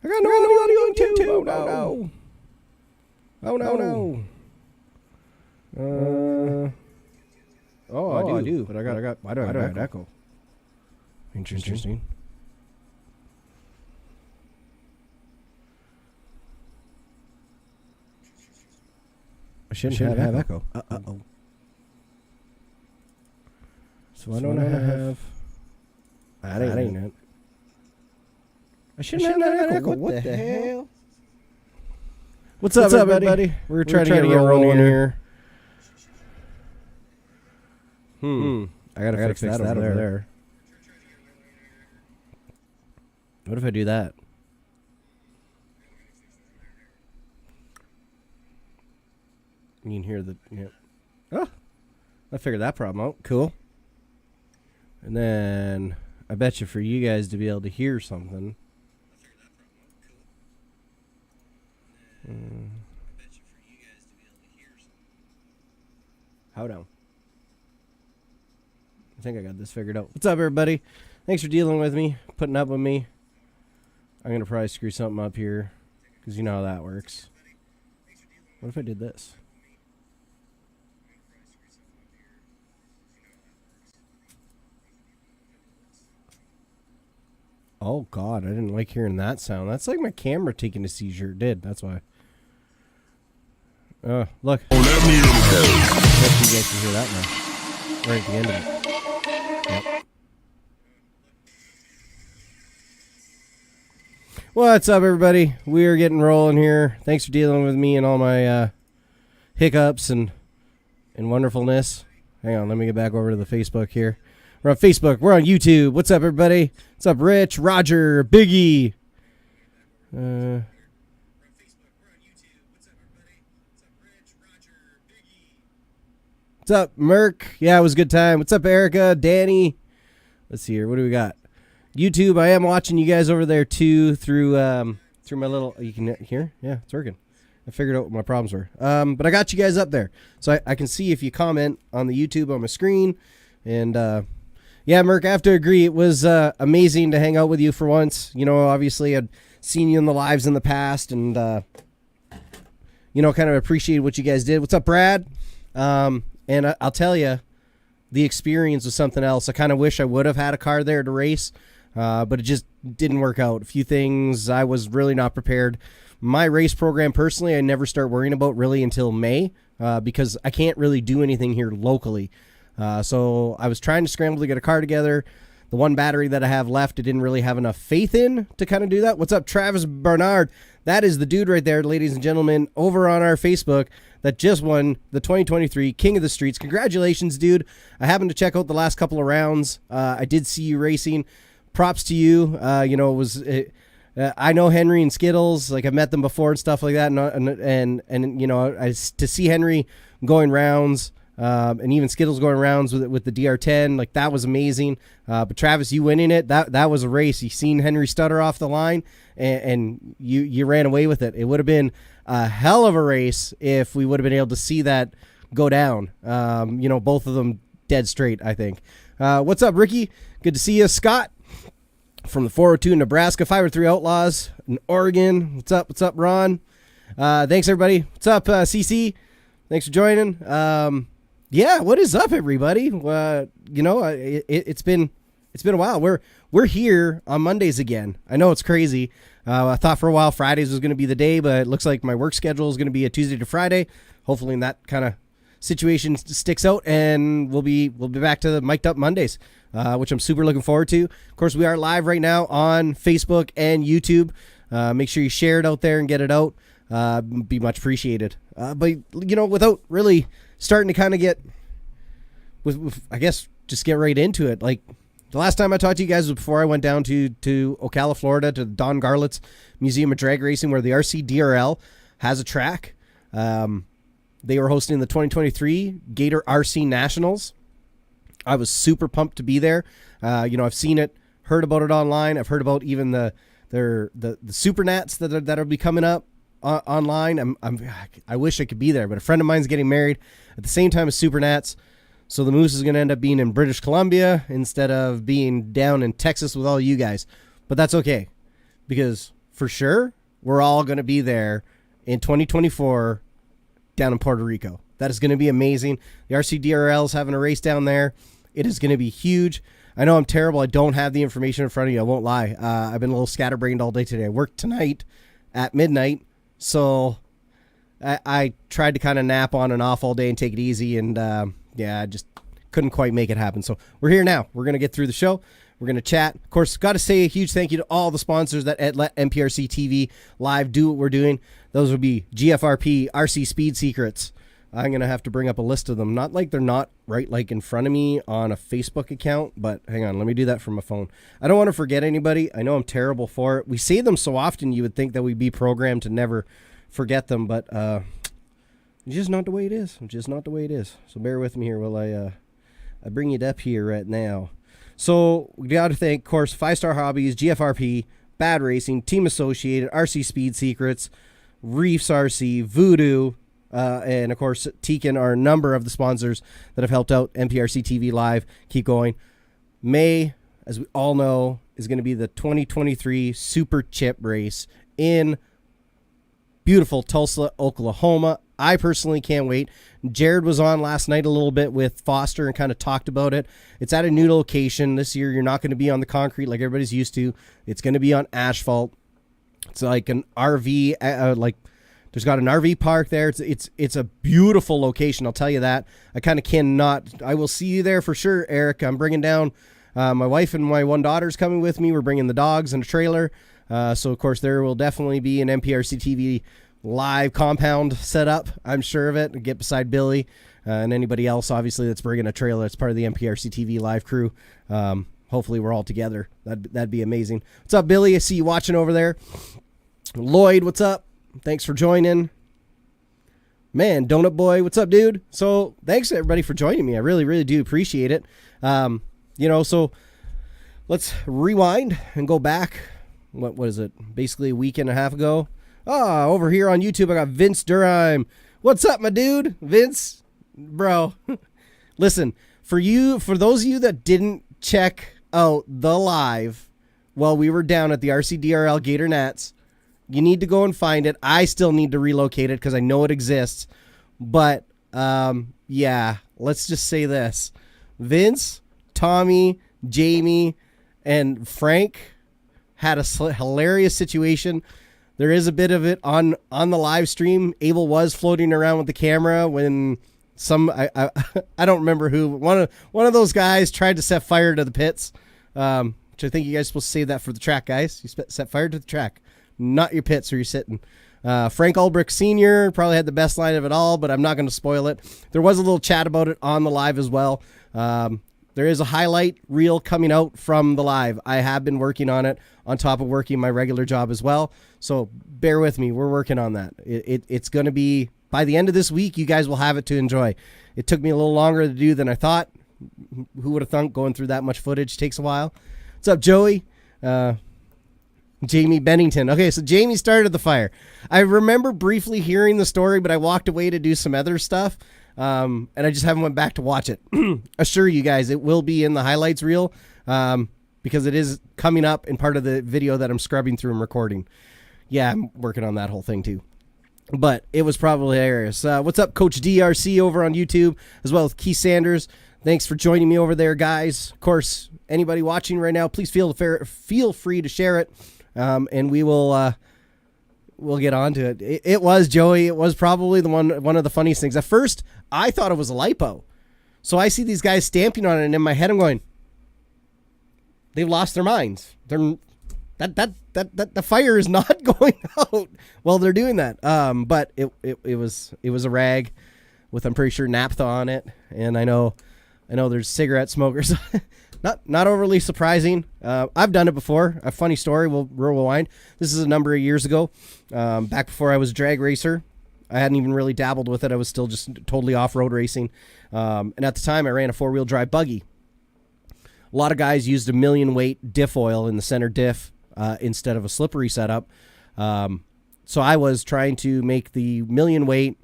I got no audio on YouTube. Oh no. Oh no. I do. But why do I have echo? Interesting. I shouldn't have echo. Uh-oh. So why don't I have... That ain't it. I shouldn't have echo. What the hell? What's up, everybody? We're trying to get rolling here. I gotta fix that over there. What if I do that? You can hear the... Yeah. Oh! I figured that problem out. Cool. And then I bet you for you guys to be able to hear something. Hold on. I think I got this figured out. What's up, everybody? Thanks for dealing with me, putting up with me. I'm going to probably screw something up here, because you know how that works. What if I did this? Oh, God, I didn't like hearing that sound. That's like my camera taking a seizure. It did, that's why. Look. I bet you guys can hear that now. Right at the end of it. Yep. What's up, everybody? We're getting rolling here. Thanks for dealing with me and all my hiccups and wonderfulness. Hang on, let me get back over to the Facebook here. We're on Facebook. We're on YouTube. What's up, everybody? What's up, Rich, Roger, Biggie? What's up, Merc? Yeah, it was a good time. What's up, Erica, Danny? Let's see here. What do we got? YouTube. I am watching you guys over there too through my little. You can hear? Yeah, it's working. I figured out what my problems were. But I got you guys up there, so I can see if you comment on the YouTube on my screen. And yeah, Merc, I have to agree. It was amazing to hang out with you for once. You know, obviously I'd seen you in the lives in the past, and you know, kind of appreciated what you guys did. What's up, Brad? And I'll tell you, the experience was something else. I kind of wish I would have had a car there to race, but it just didn't work out. A few things I was really not prepared. My race program, personally, I never start worrying about really until May, because I can't really do anything here locally. So I was trying to scramble to get a car together. The one battery that I have left, I didn't really have enough faith in to kind of do that. What's up, Travis Bernard? That is the dude right there, ladies and gentlemen, over on our Facebook that just won the 2023 King of the Streets. Congratulations, dude. I happened to check out the last couple of rounds. I did see you racing. Props to you. You know, I know Henry and Skittles. Like, I've met them before and stuff like that. And you know, to see Henry going rounds, and even Skittles going rounds with the DR10, like, that was amazing. But Travis, you winning it, that was a race. You seen Henry stutter off the line, and you ran away with it. It would have been a hell of a race if we would have been able to see that go down. You know, both of them dead straight, I think. What's up, Ricky? Good to see you. Scott from the 402 Nebraska, 503 Outlaws in Oregon. What's up? What's up, Ron? Thanks, everybody. What's up, CC? Thanks for joining. Yeah, what is up, everybody? You know, it's been a while. We're here on Mondays again. I know it's crazy. I thought for a while Fridays was going to be the day, but it looks like my work schedule is going to be a Tuesday to Friday. Hopefully, that kind of situation sticks out, and we'll be back to the mic'd up Mondays, which I'm super looking forward to. Of course, we are live right now on Facebook and YouTube. Make sure you share it out there and get it out. Be much appreciated. But you know, without really starting to kind of get with I guess just get right into it. Like, the last time I talked to you guys was before I went down to Ocala, Florida, to Don Garlett's Museum of Drag Racing, where the RC DRL has a track. They were hosting the 2023 Gator RC Nationals. I was super pumped to be there. You know, I've seen it, heard about it online. I've heard about even the Super Nats that'll be coming up online. I wish I could be there, but a friend of mine's getting married at the same time as Super Nats. So the Moose is going to end up being in British Columbia instead of being down in Texas with all you guys. But that's okay, because for sure, we're all going to be there in 2024 down in Puerto Rico. That is going to be amazing. The RCDRL is having a race down there. It is going to be huge. I know I'm terrible. I don't have the information in front of you. I won't lie. I've been a little scatterbrained all day today. I worked tonight at midnight, so I tried to kind of nap on and off all day and take it easy, and I just couldn't quite make it happen. So we're here now. We're going to get through the show. We're going to chat. Of course, got to say a huge thank you to all the sponsors that let MPRC TV Live do what we're doing. Those would be GFRP, RC Speed Secrets. I'm going to have to bring up a list of them. Not like they're not right like in front of me on a Facebook account, but hang on. Let me do that from my phone. I don't want to forget anybody. I know I'm terrible for it. We say them so often you would think that we'd be programmed to never forget them, but it's just not the way it is. It's just not the way it is. So bear with me here while I bring it up here right now. So we got to thank, of course, 5-Star Hobbies, GFRP, Bad Racing, Team Associated, RC Speed Secrets, Reefs RC, Voodoo, and of course, Tekin are a number of the sponsors that have helped out MPRC TV Live. Keep going. May, as we all know, is going to be the 2023 Super Chip Race in beautiful Tulsa, Oklahoma. I personally can't wait. Jared was on last night a little bit with Foster and kind of talked about it. It's at a new location. This year, you're not going to be on the concrete like everybody's used to. It's going to be on asphalt. It's like an RV, there's got an RV park there. It's a beautiful location, I'll tell you that. I will see you there for sure, Eric. I'm bringing down my wife and my one daughter's coming with me. We're bringing the dogs and a trailer. So, of course, there will definitely be an MPRC TV Live compound set up. I'm sure of it. Get beside Billy and anybody else, obviously, that's bringing a trailer. It's part of the MPRC TV Live crew. Hopefully, we're all together. That'd be amazing. What's up, Billy? I see you watching over there. Lloyd, what's up? Thanks for joining. Man, Donut Boy, what's up, dude? So thanks everybody for joining me. I really, really do appreciate it. So let's rewind and go back. What is it? Basically a week and a half ago. Over here on YouTube, I got Vince Durheim. What's up, my dude? Vince, bro. Listen, for those of you that didn't check out the live while we were down at the RCDRL Gator Nats, you need to go and find it. I still need to relocate it because I know it exists. But, let's just say this. Vince, Tommy, Jamie, and Frank had a hilarious situation. There is a bit of it on the live stream. Abel was floating around with the camera when I don't remember who. One of those guys tried to set fire to the pits, which I think you guys are supposed to save that for the track, guys. You set fire to the track. Not your pits where you're sitting. Frank Ulbrich Sr. probably had the best line of it all, but I'm not going to spoil it. There was a little chat about it on the live as well. There is a highlight reel coming out from the live. I have been working on it on top of working my regular job as well. So bear with me. We're working on that. It's going to be by the end of this week. You guys will have it to enjoy. It took me a little longer to do than I thought. Who would have thunk going through that much footage takes a while. What's up, Joey? Jamie Bennington. Okay, so Jamie started the fire. I remember briefly hearing the story, but I walked away to do some other stuff, and I just haven't went back to watch it. Assure you guys, it will be in the highlights reel because it is coming up in part of the video that I'm scrubbing through and recording. Yeah, I'm working on that whole thing too. But it was probably hilarious. What's up, Coach DRC over on YouTube, as well as Keith Sanders. Thanks for joining me over there, guys. Of course, anybody watching right now, please feel free to share it. And we'll get on to it. It was Joey. It was probably one of the funniest things. At first, I thought it was a lipo. So I see these guys stamping on it, and in my head, I'm going, they've lost their minds. The fire is not going out while they're doing that. But it was a rag with, I'm pretty sure, naphtha on it. And I know there's cigarette smokers. Not overly surprising. I've done it before. A funny story. We'll rewind. This is a number of years ago, back before I was a drag racer. I hadn't even really dabbled with it. I was still just totally off-road racing. And at the time, I ran a four-wheel drive buggy. A lot of guys used a million weight diff oil in the center diff instead of a slippery setup. So I was trying to make the million weight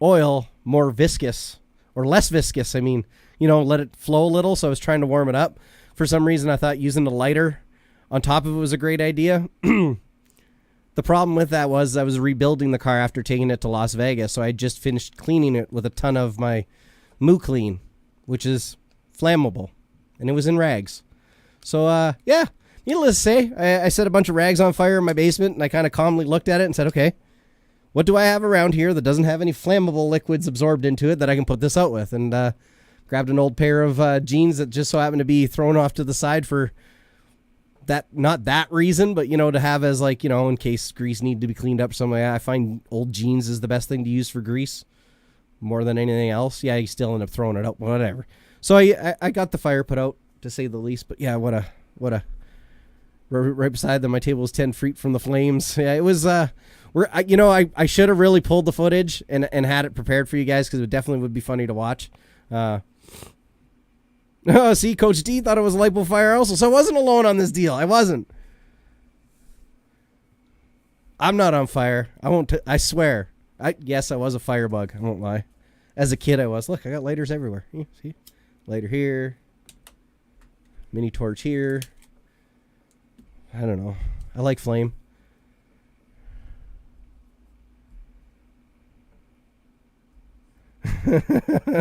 oil more viscous, or less viscous. I mean, let it flow a little. So I was trying to warm it up. For some reason, I thought using the lighter on top of it was a great idea. The problem with that was I was rebuilding the car after taking it to Las Vegas, so I just finished cleaning it with a ton of my Moo Clean, which is flammable, and it was in rags. So, yeah, needless to say, I set a bunch of rags on fire in my basement, and I kind of calmly looked at it and said, okay, what do I have around here that doesn't have any flammable liquids absorbed into it that I can put this out with? And grabbed an old pair of jeans that just so happened to be thrown off to the side for that, not that reason, but, to have as like, in case grease needed to be cleaned up some way. I find old jeans is the best thing to use for grease more than anything else. Yeah, you still end up throwing it out, whatever. So I got the fire put out, to say the least, but yeah, what a right beside them, my table was 10 feet from the flames. Yeah, it was, I should have really pulled the footage and had it prepared for you guys, because it definitely would be funny to watch. Oh, see, Coach D thought it was a lipo fire also, so I wasn't alone on this deal. I wasn't. I'm not on fire. I swear. Yes, I was a firebug. I won't lie. As a kid, I was. Look, I got lighters everywhere. See? Lighter here. Mini torch here. I don't know. I like flame.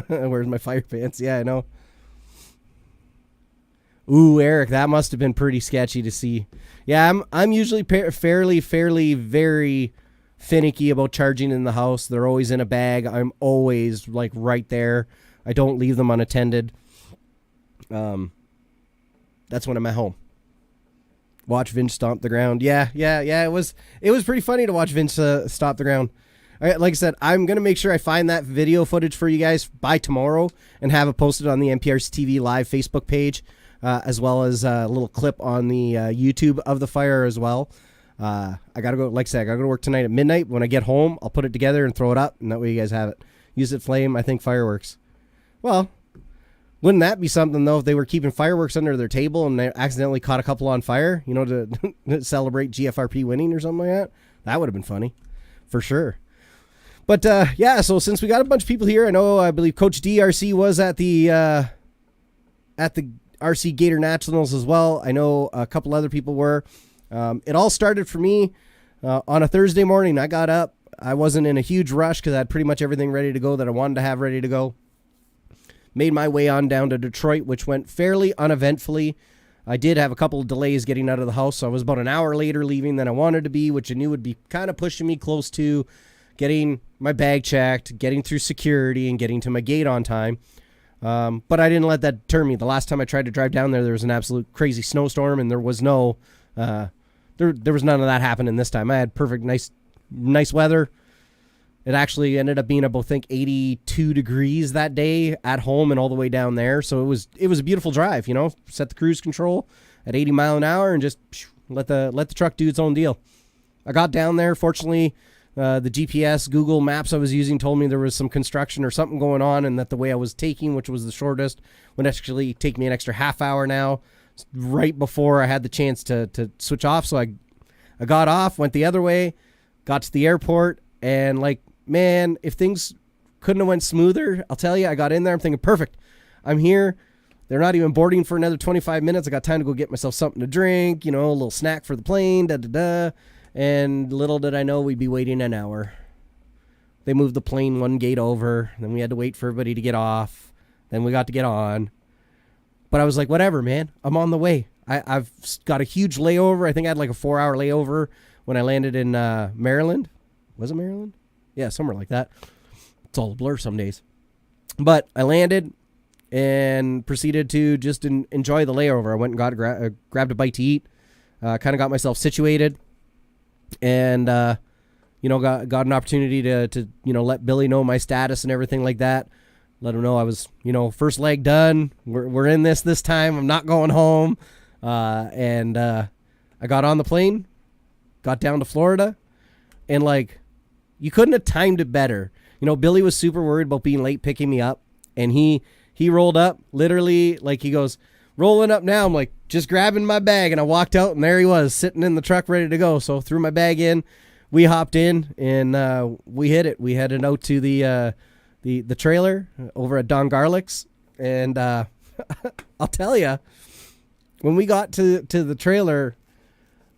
Where's my fire pants? Yeah, I know. Ooh, Eric, that must have been pretty sketchy to see. Yeah, I'm usually fairly very finicky about charging in the house. They're always in a bag. I'm always like right there. I don't leave them unattended. That's when I'm at home. Watch Vince stomp the ground. Yeah. It was pretty funny to watch Vince stomp the ground. All right, like I said, I'm going to make sure I find that video footage for you guys by tomorrow and have it posted on the NPRC TV Live Facebook page, as well as a little clip on the YouTube of the fire as well. I got to go, like I said, I got to go to work tonight at midnight. When I get home, I'll put it together and throw it up, and that way you guys have it. Use it flame, I think fireworks. Well, wouldn't that be something, though, if they were keeping fireworks under their table and they accidentally caught a couple on fire, to celebrate GFRP winning or something like that? That would have been funny, for sure. But, yeah, so since we got a bunch of people here, I believe Coach DRC was at the RC Gator Nationals as well. I know a couple other people were. It all started for me on a Thursday morning. I got up. I wasn't in a huge rush because I had pretty much everything ready to go that I wanted to have ready to go. Made my way on down to Detroit, which went fairly uneventfully. I did have a couple of delays getting out of the house, so I was about an hour later leaving than I wanted to be, which I knew would be kind of pushing me close to getting my bag checked, getting through security, and getting to my gate on time. But I didn't let that deter me. The last time I tried to drive down there was an absolute crazy snowstorm, and there was no, there was none of that happening this time. I had perfect, nice weather. It actually ended up being about, I think, 82 degrees that day at home and all the way down there. So it was a beautiful drive, set the cruise control at 80 mile an hour and just let the truck do its own deal. I got down there. Fortunately, the GPS, Google Maps I was using told me there was some construction or something going on, and that the way I was taking, which was the shortest, would actually take me an extra half hour now, right before I had the chance to switch off. So I got off, went the other way, got to the airport, and man, if things couldn't have went smoother, I'll tell you, I got in there, I'm thinking, perfect, I'm here. They're not even boarding for another 25 minutes. I got time to go get myself something to drink, a little snack for the plane, And little did I know we'd be waiting an hour. They moved the plane one gate over. Then we had to wait for everybody to get off. Then we got to get on. But I was like, whatever, man. I'm on the way. I've got a huge layover. I think I had like a 4-hour layover when I landed in Maryland. Was it Maryland? Yeah, somewhere like that. It's all a blur some days. But I landed and proceeded to just enjoy the layover. I went and grabbed a bite to eat. Kind of got myself situated. And, got an opportunity to let Billy know my status and everything like that. Let him know I was, first leg done. We're in this time. I'm not going home. And I got on the plane, got down to Florida, and you couldn't have timed it better. Billy was super worried about being late picking me up, and he rolled up literally, he goes, rolling up now. I'm like, just grabbing my bag, and I walked out, and there he was sitting in the truck ready to go. So threw my bag in, we hopped in, and we hit it. We headed out to the trailer over at Don Garlic's, and I'll tell you, when we got to the trailer,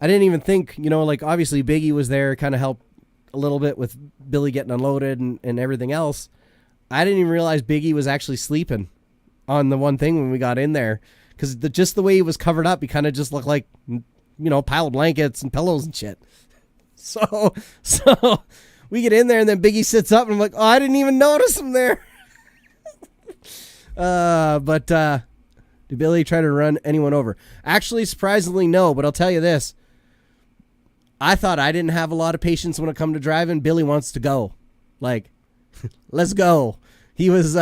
I didn't even think, like obviously Biggie was there, kind of helped a little bit with Billy getting unloaded and everything else. I didn't even realize Biggie was actually sleeping on the one thing when we got in there, because just the way he was covered up, he kind of just looked like, pile of blankets and pillows and shit. So we get in there and then Biggie sits up and I'm like, oh, I didn't even notice him there. But did Billy try to run anyone over? Actually, surprisingly, no. But I'll tell you this. I thought I didn't have a lot of patience when it come to driving. Billy wants to go. Like, let's go. He was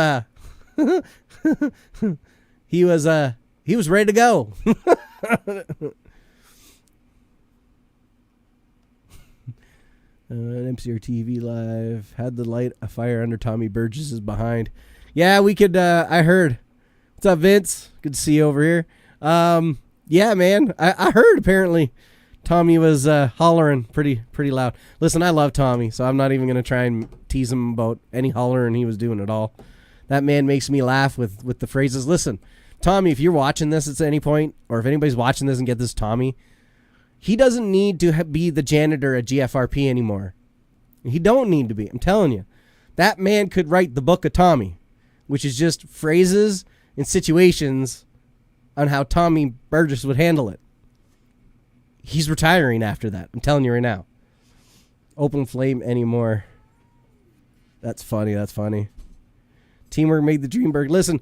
he was ready to go. MCR TV Live had the light a fire under Tommy Burgess's behind. Yeah, we could. I heard. What's up, Vince? Good to see you over here. Yeah, man. I heard apparently Tommy was hollering pretty loud. Listen, I love Tommy, so I'm not even gonna try and tease him about any hollering he was doing at all. That man makes me laugh with the phrases. Listen, Tommy, if you're watching this at any point, or if anybody's watching this and get this Tommy, he doesn't need to be the janitor at GFRP anymore. He don't need to be. I'm telling you, that man could write the book of Tommy, which is just phrases and situations on how Tommy Burgess would handle it. He's retiring after that. I'm telling you right now. Open flame anymore. That's funny. That's funny. Teamwork made the dream work. Listen,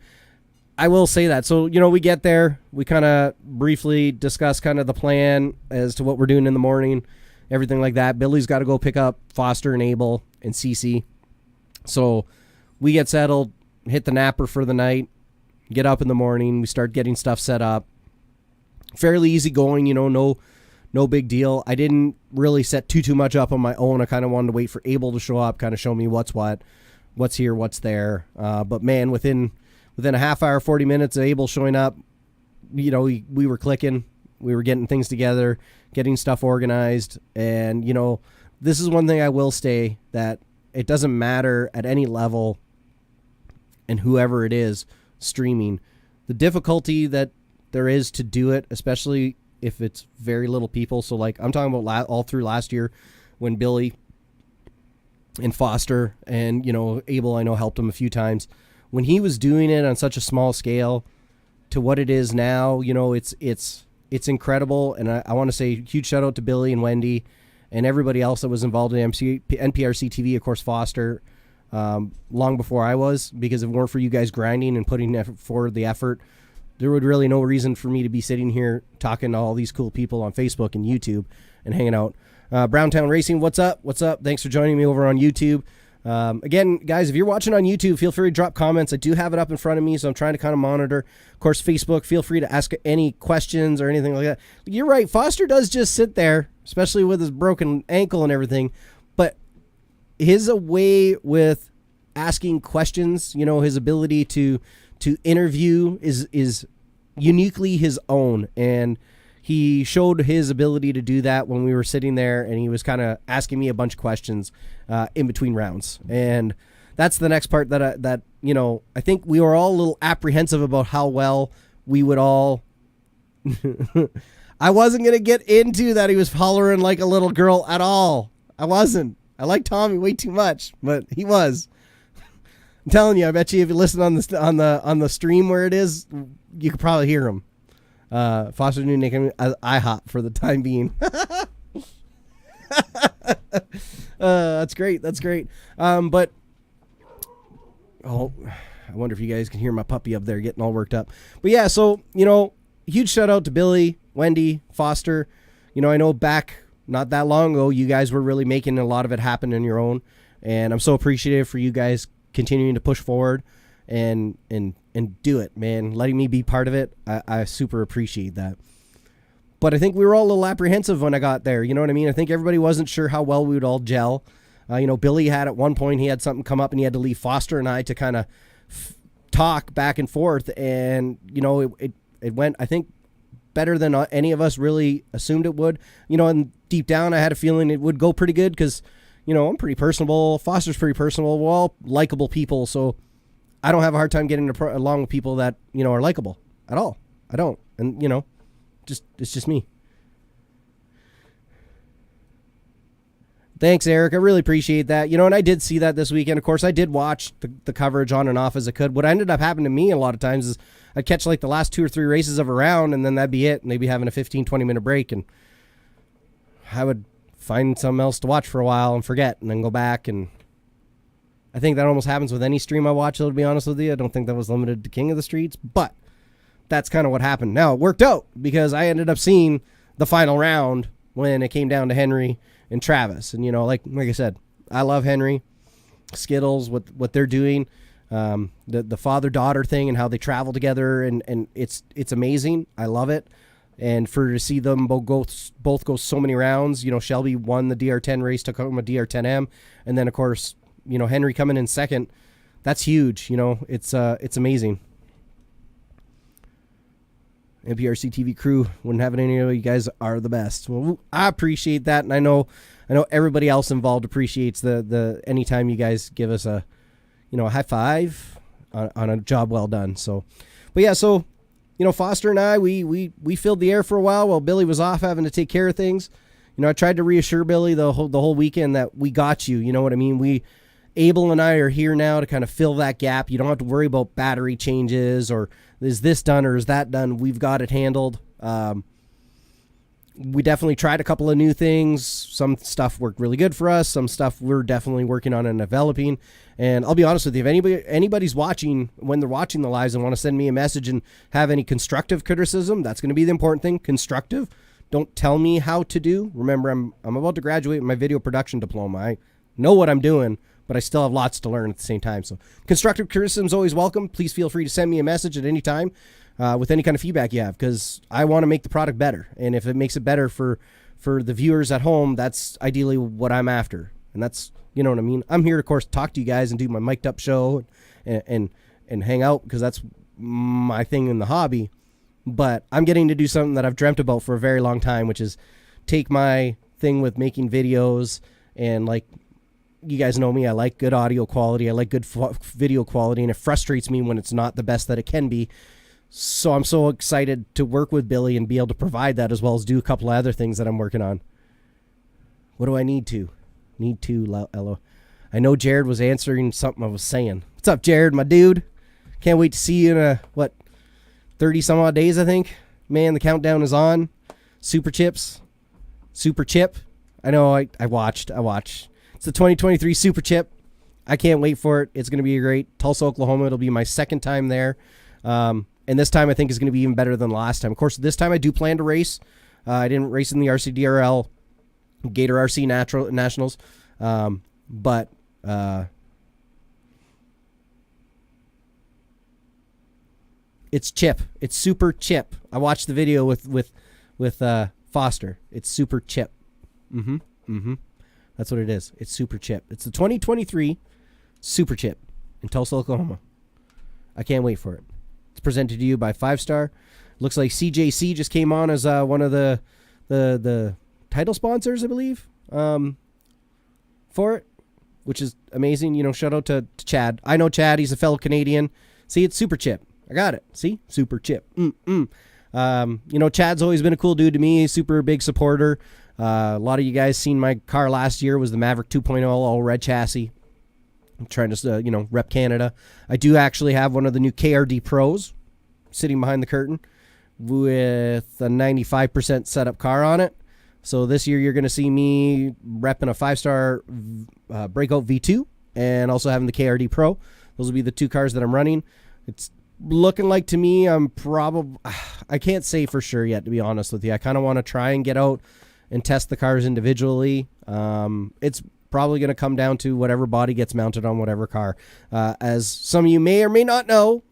I will say that. So, we get there. We kind of briefly discuss kind of the plan as to what we're doing in the morning, everything like that. Billy's got to go pick up Foster and Abel and Cece. So we get settled, hit the napper for the night, get up in the morning. We start getting stuff set up. Fairly easy going, no big deal. I didn't really set too much up on my own. I kind of wanted to wait for Abel to show up, kind of show me what's what, what's here, what's there. But man, within a half hour, 40 minutes of Abel showing up, we were clicking. We were getting things together, getting stuff organized. And, this is one thing I will say, that it doesn't matter at any level and whoever it is streaming. The difficulty that there is to do it, especially if it's very little people. So, like, I'm talking about all through last year when Billy and Foster and, Abel, I know, helped him a few times. When he was doing it on such a small scale to what it is now, it's incredible. And I want to say huge shout out to Billy and Wendy and everybody else that was involved in NPRC TV, of course, Foster, long before I was, because if it weren't for you guys grinding and putting forward the effort, there would really no reason for me to be sitting here talking to all these cool people on Facebook and YouTube and hanging out. Browntown Racing, what's up? What's up? Thanks for joining me over on YouTube. Again, guys, if you're watching on YouTube, feel free to drop comments. I do have it up in front of me, so I'm trying to kind of monitor. Of course, Facebook, feel free to ask any questions or anything like that. You're right, Foster does just sit there, especially with his broken ankle and everything, but his way with asking questions, his ability to interview is uniquely his own, and he showed his ability to do that when we were sitting there, and he was kind of asking me a bunch of questions in between rounds. And that's the next part that I think we were all a little apprehensive about how well we would all. I wasn't going to get into that he was hollering like a little girl at all. I wasn't. I like Tommy way too much, but he was. I'm telling you, I bet you if you listen on the stream where it is, you could probably hear him. Foster's new nickname IHOP for the time being. That's great. That's great. But I wonder if you guys can hear my puppy up there getting all worked up. But yeah, so huge shout out to Billy, Wendy, Foster. I know back not that long ago, you guys were really making a lot of it happen on your own, and I'm so appreciative for you guys continuing to push forward and do it, man. Letting me be part of it, I super appreciate that. But I think we were all a little apprehensive when I got there. You know what I mean? I think everybody wasn't sure how well we would all gel. Billy had at one point, he had something come up and he had to leave Foster and I to kind of talk back and forth. And, it went, I think, better than any of us really assumed it would. And deep down, I had a feeling it would go pretty good because, I'm pretty personable. Foster's pretty personable. We're all likable people. So I don't have a hard time getting along with people that, are likable at all. I don't. And, it's just me. Thanks, Eric. I really appreciate that. And I did see that this weekend. Of course, I did watch the coverage on and off as I could. What ended up happening to me a lot of times is I'd catch like the last 2 or 3 races of a round, and then that'd be it. And they'd be having a 15, 20-minute break, and I would find something else to watch for a while and forget, and then go back. And I think that almost happens with any stream I watch, though, to be honest with you. I don't think that was limited to King of the Streets, but that's kind of what happened. Now, it worked out because I ended up seeing the final round when it came down to Henry and Travis. And, like I said, I love Henry, Skittles, what they're doing, the father-daughter thing and how they travel together, and it's amazing. I love it. And to see them both go so many rounds, Shelby won the DR10 race, took home a DR10M, and then, of course, Henry coming in second. That's huge. It's amazing. NPRC TV crew, wouldn't have it any other way. You guys are the best. Well, I appreciate that, and I know everybody else involved appreciates the anytime you guys give us a high five on a job well done. So, but yeah, so Foster and I we filled the air for a while Billy was off having to take care of things. I tried to reassure Billy the whole weekend that we got you. You know what I mean? Abel and I are here now to kind of fill that gap. You don't have to worry about battery changes or is this done or is that done. We've got it handled. We definitely tried a couple of new things. Some stuff worked really good for us. Some stuff we're definitely working on and developing. And I'll be honest with you, if anybody's watching, when they're watching the lives and want to send me a message and have any constructive criticism, that's going to be the important thing. Constructive. Don't tell me how to do. Remember, I'm about to graduate with my video production diploma. I know what I'm doing, but I still have lots to learn at the same time. So constructive criticism is always welcome. Please feel free to send me a message at any time with any kind of feedback you have, because I want to make the product better. And if it makes it better for the viewers at home, that's ideally what I'm after. And that's, you know what I mean? I'm here, of course, to talk to you guys and do my mic'd up show and hang out, because that's my thing in the hobby. But I'm getting to do something that I've dreamt about for a very long time, which is take my thing with making videos. And like, you guys know me, I like good audio quality. I like good video quality, and it frustrates me when it's not the best that it can be. So I'm so excited to work with Billy and be able to provide that, as well as do a couple of other things that I'm working on. What do I need to? Elo. I know Jared was answering something I was saying. What's up, Jared, my dude? Can't wait to see you in 30 some odd days, I think. Man, the countdown is on. Super Chip. I know I watched. It's the 2023 Super Chip. I can't wait for it. It's going to be great. Tulsa, Oklahoma. It'll be my second time there. And this time I think is going to be even better than last time. Of course, this time I do plan to race. I didn't race in the RCDRL Gator RC Nationals. But it's Chip. It's Super Chip. I watched the video with Foster. It's Super Chip. That's what it is. It's Super Chip. It's the 2023 Super Chip in Tulsa, Oklahoma. I can't wait for it. It's presented to you by 5-Star. Looks like CJC just came on as one of the title sponsors, I believe, for it, which is amazing. Shout out to Chad. I know Chad. He's a fellow Canadian. See, it's Super Chip. I got it. See? Super Chip. Chad's always been a cool dude to me. Super big supporter. A lot of you guys seen my car last year was the Maverick 2.0 all red chassis. I'm trying to, rep Canada. I do actually have one of the new KRD Pros sitting behind the curtain with a 95% setup car on it. So this year you're going to see me repping a 5-Star Breakout V2 and also having the KRD Pro. Those will be the two cars that I'm running. It's looking like, to me, I can't say for sure yet, to be honest with you. I kind of want to try and get out and test the cars individually. It's probably going to come down to whatever body gets mounted on whatever car. As some of you may or may not know,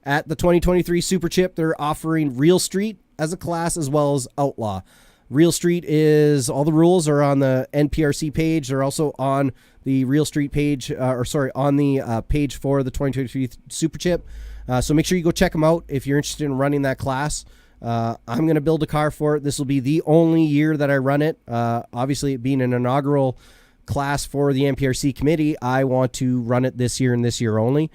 at the 2023 Super Chip, they're offering Real Street as a class as well as Outlaw. Real Street is, all the rules are on the NPRC page. They're also on the Real Street page, on the page for the 2023 Super Chip. So make sure you go check them out if you're interested in running that class. I'm going to build a car for it. This will be the only year that I run it. Obviously, it being an inaugural class for the NPRC committee, I want to run it this year and this year only,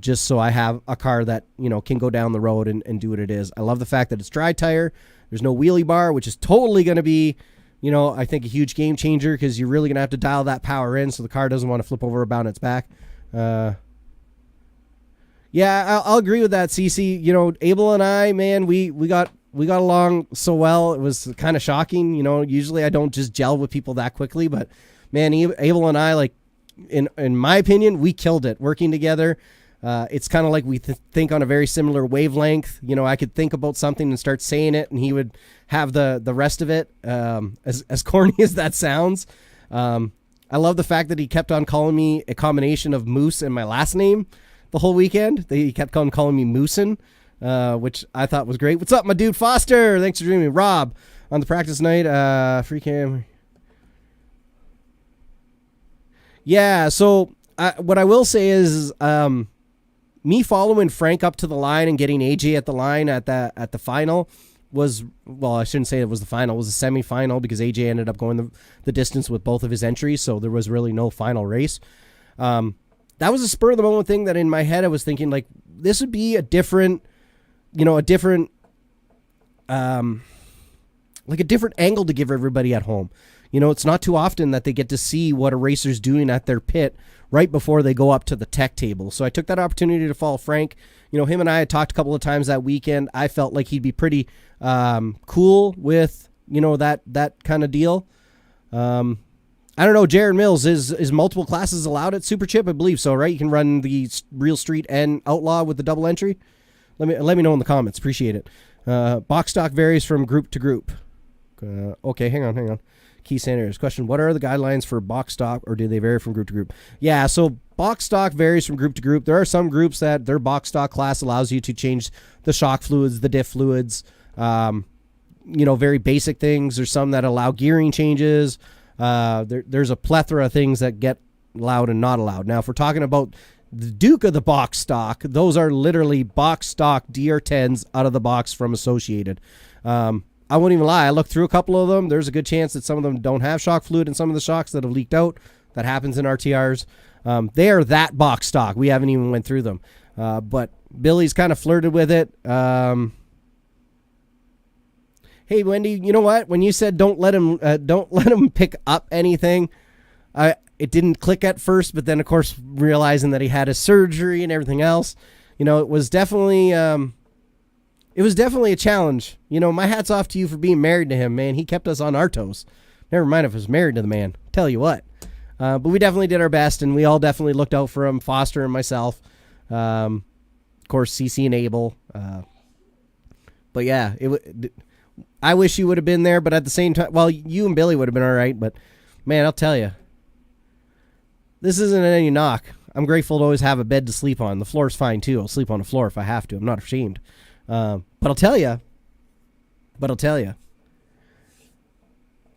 just so I have a car that, can go down the road and do what it is. I love the fact that it's dry tire. There's no wheelie bar, which is totally going to be I think a huge game changer because you're really going to have to dial that power in so the car doesn't want to flip over about its back. Yeah, I'll agree with that, CC. Abel and I, man, we got along so well. It was kind of shocking. Usually I don't just gel with people that quickly, but man, Abel and I, like, in my opinion, we killed it working together. It's kind of like we think on a very similar wavelength. I could think about something and start saying it, and he would have the rest of it. As corny as that sounds, I love the fact that he kept on calling me a combination of Moose and my last name the whole weekend. He kept on calling me Moosin, which I thought was great. What's up, my dude Foster? Thanks for joining me. Rob on the practice night. Free cam. Yeah. So what I will say is, me following Frank up to the line and getting AJ at the line at the final was, well, I shouldn't say it was the final. It was the semifinal because AJ ended up going the distance with both of his entries, so there was really no final race. That was a spur of the moment thing that in my head I was thinking, like, this would be a different angle to give everybody at home. It's not too often that they get to see what a racer's doing at their pit right before they go up to the tech table. So I took that opportunity to follow Frank. Him and I had talked a couple of times that weekend. I felt like he'd be pretty cool with, that kind of deal. I don't know, Jared Mills, is multiple classes allowed at Super Chip? I believe so, right? You can run the Real Street and Outlaw with the double entry. Let me know in the comments. Appreciate it. Box stock varies from group to group. Okay, hang on. Key Sanders question: what are the guidelines for box stock, or do they vary from group to group? Yeah, so box stock varies from group to group. There are some groups that their box stock class allows you to change the shock fluids, the diff fluids, very basic things. There's some that allow gearing changes. There's a plethora of things that get allowed and not allowed. Now, if we're talking about the Duke of the box stock, those are literally box stock DR10s out of the box from Associated. I won't even lie. I looked through a couple of them. There's a good chance that some of them don't have shock fluid, and some of the shocks that have leaked out. That happens in RTRs. They are that box stock. We haven't even went through them. But Billy's kind of flirted with it. Hey, Wendy, you know what? When you said don't let him pick up anything, it didn't click at first. But then, of course, realizing that he had his surgery and everything else, it was definitely a challenge. My hat's off to you for being married to him, man. He kept us on our toes. Never mind if I was married to the man. Tell you what. But we definitely did our best, and we all definitely looked out for him, Foster and myself. Of course, CC and Abel. But yeah, I wish you would have been there, but at the same time, well, you and Billy would have been all right. But man, I'll tell you, this isn't any knock. I'm grateful to always have a bed to sleep on. The floor's fine too. I'll sleep on the floor if I have to. I'm not ashamed. But I'll tell you,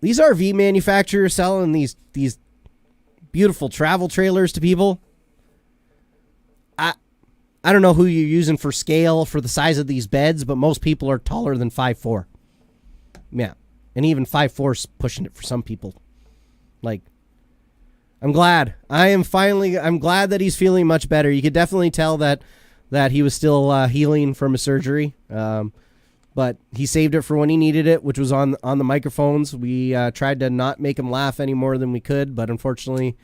these RV manufacturers selling these beautiful travel trailers to people, I don't know who you're using for scale for the size of these beds, but most people are taller than 5'4". Yeah. And even 5'4" is pushing it for some people. Like, I'm glad. I'm glad that he's feeling much better. You could definitely tell that he was still healing from a surgery. But he saved it for when he needed it, which was on the microphones. We tried to not make him laugh any more than we could, but unfortunately,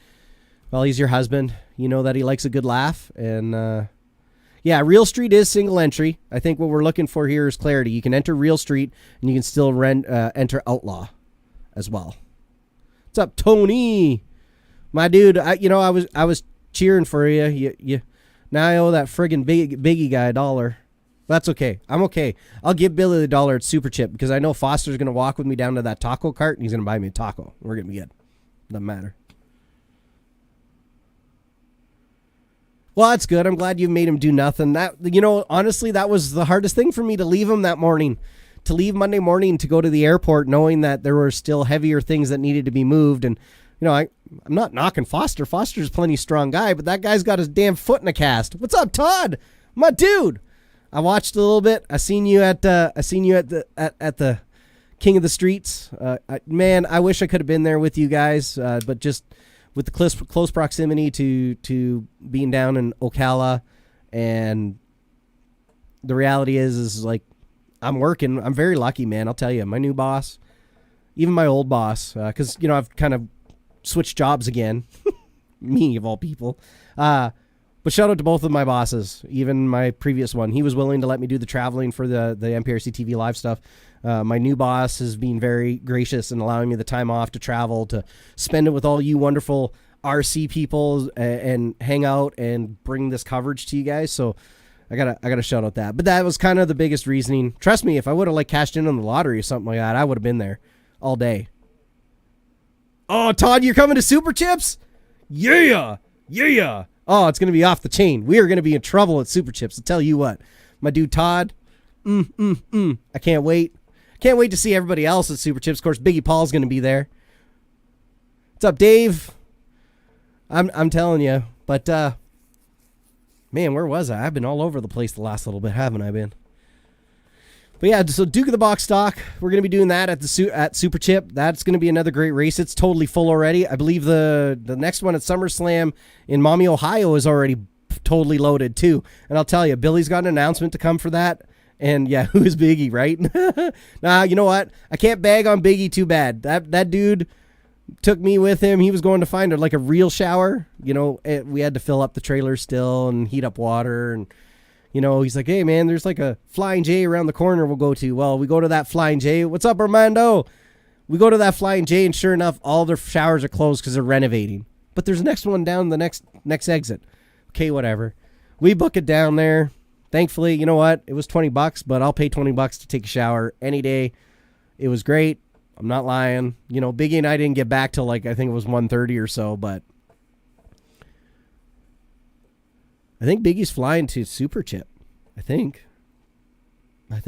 well, he's your husband. You know that he likes a good laugh. And yeah, Real Street is single entry. I think what we're looking for here is clarity. You can enter Real Street, and you can still enter Outlaw as well. What's up, Tony? My dude, I was cheering for you. You now I owe that friggin' biggie guy $1. That's okay. I'm okay. I'll give Billy the $1 at Super Chip because I know Foster's going to walk with me down to that taco cart and he's going to buy me a taco. We're going to be good. Doesn't matter. Well, that's good. I'm glad you made him do nothing. That, honestly, that was the hardest thing for me to leave him that morning. To leave Monday morning to go to the airport knowing that there were still heavier things that needed to be moved. And, I'm not knocking Foster. Foster's a plenty strong guy, but that guy's got his damn foot in a cast. What's up, Todd? My dude. I watched a little bit. I seen you at the King of the Streets. Man, I wish I could have been there with you guys, but just with the close proximity to being down in Ocala, and the reality is like I'm working. I'm very lucky, man. I'll tell you, my new boss even my old boss, because, I've kind of switched jobs again. Me, of all people. But shout out to both of my bosses, even my previous one. He was willing to let me do the traveling for the MPRC TV live stuff. My new boss has been very gracious in allowing me the time off to travel, to spend it with all you wonderful RC people and hang out and bring this coverage to you guys. So I gotta shout out that. But that was kind of the biggest reasoning. Trust me, if I would have cashed in on the lottery or something like that, I would have been there all day. Oh, Todd, you're coming to Super Chips? Yeah. Oh, it's gonna be off the chain. We are gonna be in trouble at Super Chips. I'll tell you what, my dude Todd. I can't wait. Can't wait to see everybody else at Super Chips. Of course, Biggie Paul's gonna be there. What's up, Dave? I'm telling you, but man, where was I? I've been all over the place the last little bit, haven't I been? But yeah, so Duke of the Box stock, we're going to be doing that at Super Chip. That's going to be another great race. It's totally full already. I believe the next one at SummerSlam in Maumee, Ohio is already totally loaded too. And I'll tell you, Billy's got an announcement to come for that. And yeah, who is Biggie, right? Nah, you know what? I can't bag on Biggie too bad. That dude took me with him. He was going to find a real shower. We had to fill up the trailer still and heat up water. And, he's like, hey, man, there's a Flying J around the corner we'll go to. Well, we go to that Flying J. What's up, Armando? We go to that Flying J, and sure enough, all their showers are closed because they're renovating. But there's the next one down the next exit. Okay, whatever. We book it down there. Thankfully, you know what? It was $20, but I'll pay $20 to take a shower any day. It was great. I'm not lying. Biggie and I didn't get back till I think it was 1:30 or so, but I think Biggie's flying to Super Chip. I think. But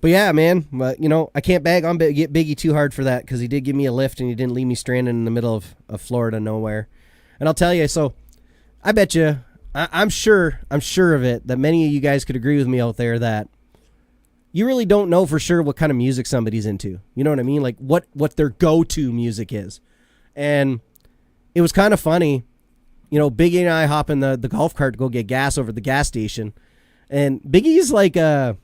yeah, man, but I can't bag on Biggie too hard for that because he did give me a lift and he didn't leave me stranded in the middle of Florida nowhere. And I'll tell you, so I bet you, I'm sure of it, that many of you guys could agree with me out there that you really don't know for sure what kind of music somebody's into. You know what I mean? Like what their go-to music is. And it was kind of funny. Biggie and I hop in the golf cart to go get gas over at the gas station. And Biggie's like a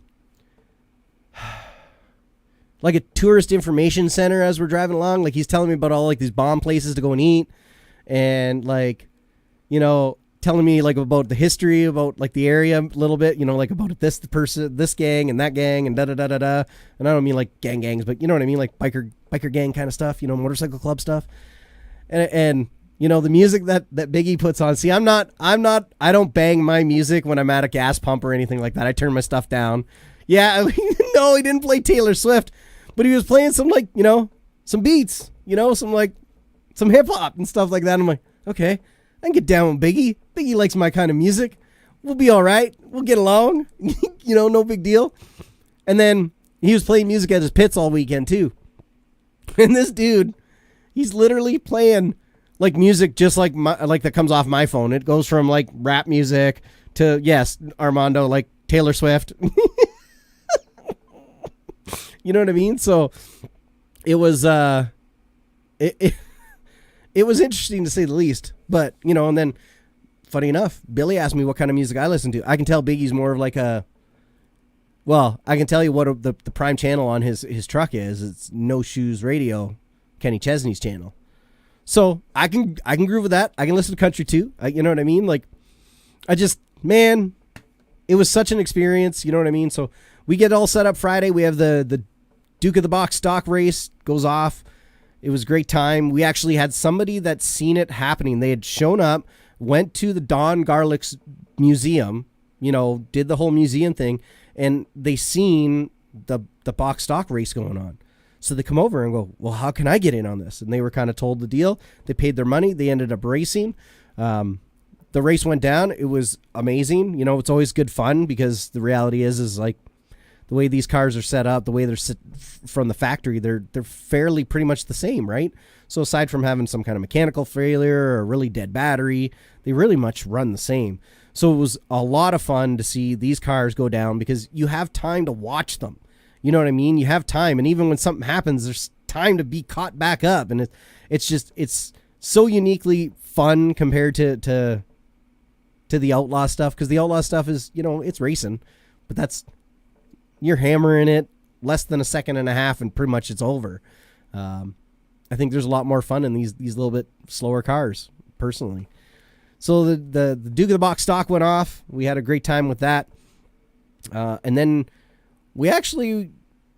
tourist information center as we're driving along. Like he's telling me about all these bomb places to go and eat. And telling me about the history about the area a little bit, about this gang and that gang and da-da-da-da-da. And I don't mean gangs, but you know what I mean? Biker gang kind of stuff, motorcycle club stuff. And the music that Biggie puts on. See, I don't bang my music when I'm at a gas pump or anything like that. I turn my stuff down. Yeah. No, he didn't play Taylor Swift, but he was playing some some beats, some hip hop and stuff like that. I'm like, okay, I can get down with Biggie. Biggie likes my kind of music. We'll be all right. We'll get along. No big deal. And then he was playing music at his pits all weekend too. And this dude, he's literally playing music just that comes off my phone. It goes from rap music to, yes, Armando, Taylor Swift. You know what I mean? So it was it was interesting to say the least. But, and then funny enough, Billy asked me what kind of music I listen to. I can tell Biggie's more of I can tell you what the prime channel on his truck is. It's No Shoes Radio, Kenny Chesney's channel. So I can groove with that. I can listen to country too. You know what I mean? It was such an experience. You know what I mean? So we get all set up Friday. We have the Duke of the Box stock race goes off. It was a great time. We actually had somebody that's seen it happening. They had shown up, went to the Don Garlick's museum, did the whole museum thing, and they seen the box stock race going on. So they come over and go, well, how can I get in on this? And they were kind of told the deal. They paid their money. They ended up racing. The race went down. It was amazing. It's always good fun because the reality is the way these cars are set up, the way they're from the factory, they're fairly pretty much the same, right? So aside from having some kind of mechanical failure or a really dead battery, they really much run the same. So it was a lot of fun to see these cars go down because you have time to watch them. You know what I mean? You have time. And even when something happens, there's time to be caught back up. And it's so uniquely fun compared to the Outlaw stuff. Because the Outlaw stuff is, it's racing. But you're hammering it. less than a second and a half, and pretty much it's over. I think there's a lot more fun in these little bit slower cars, personally. So the Duke of the Box stock went off. We had a great time with that. And then we actually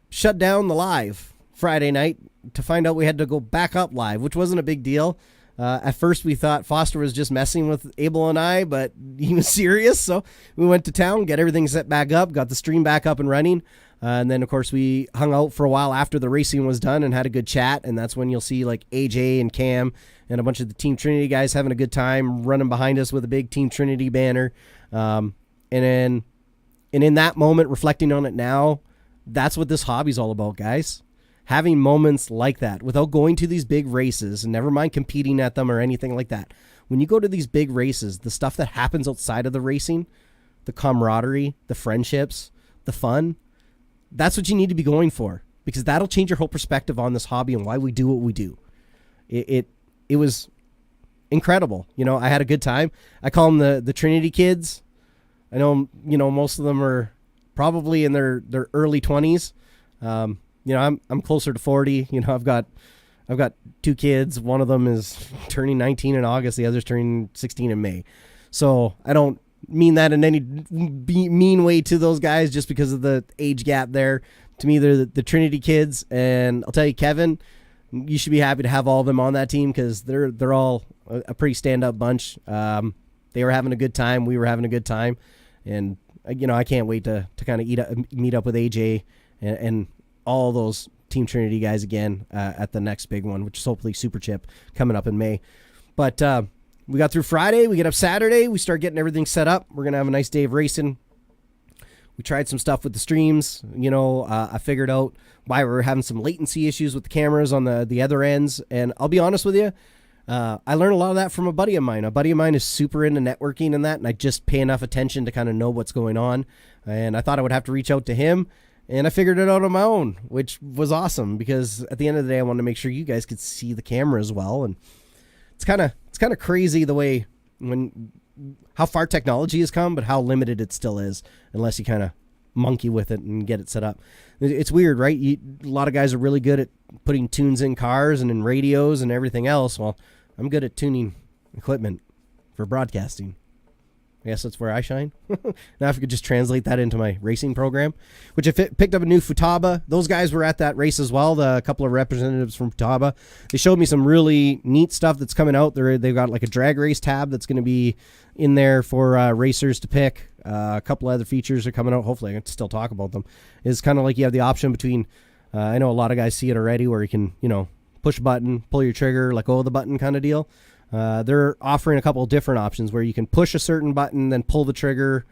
shut down the live Friday night to find out we had to go back up live, which wasn't a big deal. At first we thought Foster was just messing with Abel and I, but he was serious. So we went to town, get everything set back up, got the stream back up and running. And then, of course, we hung out for a while after the racing was done and had a good chat. And that's when you'll see like AJ and Cam and a bunch of the Team Trinity guys having a good time running behind us with a big Team Trinity banner. And in that moment, reflecting on it now, that's what this hobby's all about, guys. Having moments like that without going to these big races, and never mind competing at them or anything like that. When you go to these big races, the stuff that happens outside of the racing, the camaraderie, the friendships, the fun, that's what you need to be going for, because that'll change your whole perspective on this hobby and why we do what we do. It was incredible. You know, I had a good time. I call them the Trinity kids. I know, you know, most of them are probably in their early 20s. You know, I'm closer to 40. You know, I've got 2 kids. One of them is turning 19 in August. The other's turning 16 in May. So I don't mean that in any mean way to those guys just because of the age gap there. To me, they're the Trinity kids. And I'll tell you, Kevin, you should be happy to have all of them on that team, because they're all a pretty stand-up bunch. They were having a good time. We were having a good time. And, you know, I can't wait to kind of meet up with AJ and all those Team Trinity guys again at the next big one, which is hopefully Super Chip coming up in May. But we got through Friday. We get up Saturday. We start getting everything set up. We're going to have a nice day of racing. We tried some stuff with the streams. You know, I figured out why we were having some latency issues with the cameras on the other ends. And I'll be honest with you, I learned a lot of that from a buddy of mine. A buddy of mine is super into networking and that, and I just pay enough attention to kind of know what's going on. And I thought I would have to reach out to him, and I figured it out on my own, which was awesome, because at the end of the day, I wanted to make sure you guys could see the camera as well. And it's kind of crazy the way how far technology has come, but how limited it still is unless you kind of monkey with it and get it set up. It's weird, right? A lot of guys are really good at putting tunes in cars and in radios and everything else. Well, I'm good at tuning equipment for broadcasting. I guess that's where I shine. Now if I could just translate that into my racing program, which I picked up a new Futaba. Those guys were at that race as well, a couple of representatives from Futaba. They showed me some really neat stuff that's coming out. They've got like a drag race tab that's going to be in there for racers to pick. A couple of other features are coming out. Hopefully I can still talk about them. It's kind of like you have the option between, I know a lot of guys see it already, where you can, you know, push a button, pull your trigger, let go of the button kind of deal. They're offering a couple of different options where you can push a certain button, then pull the trigger,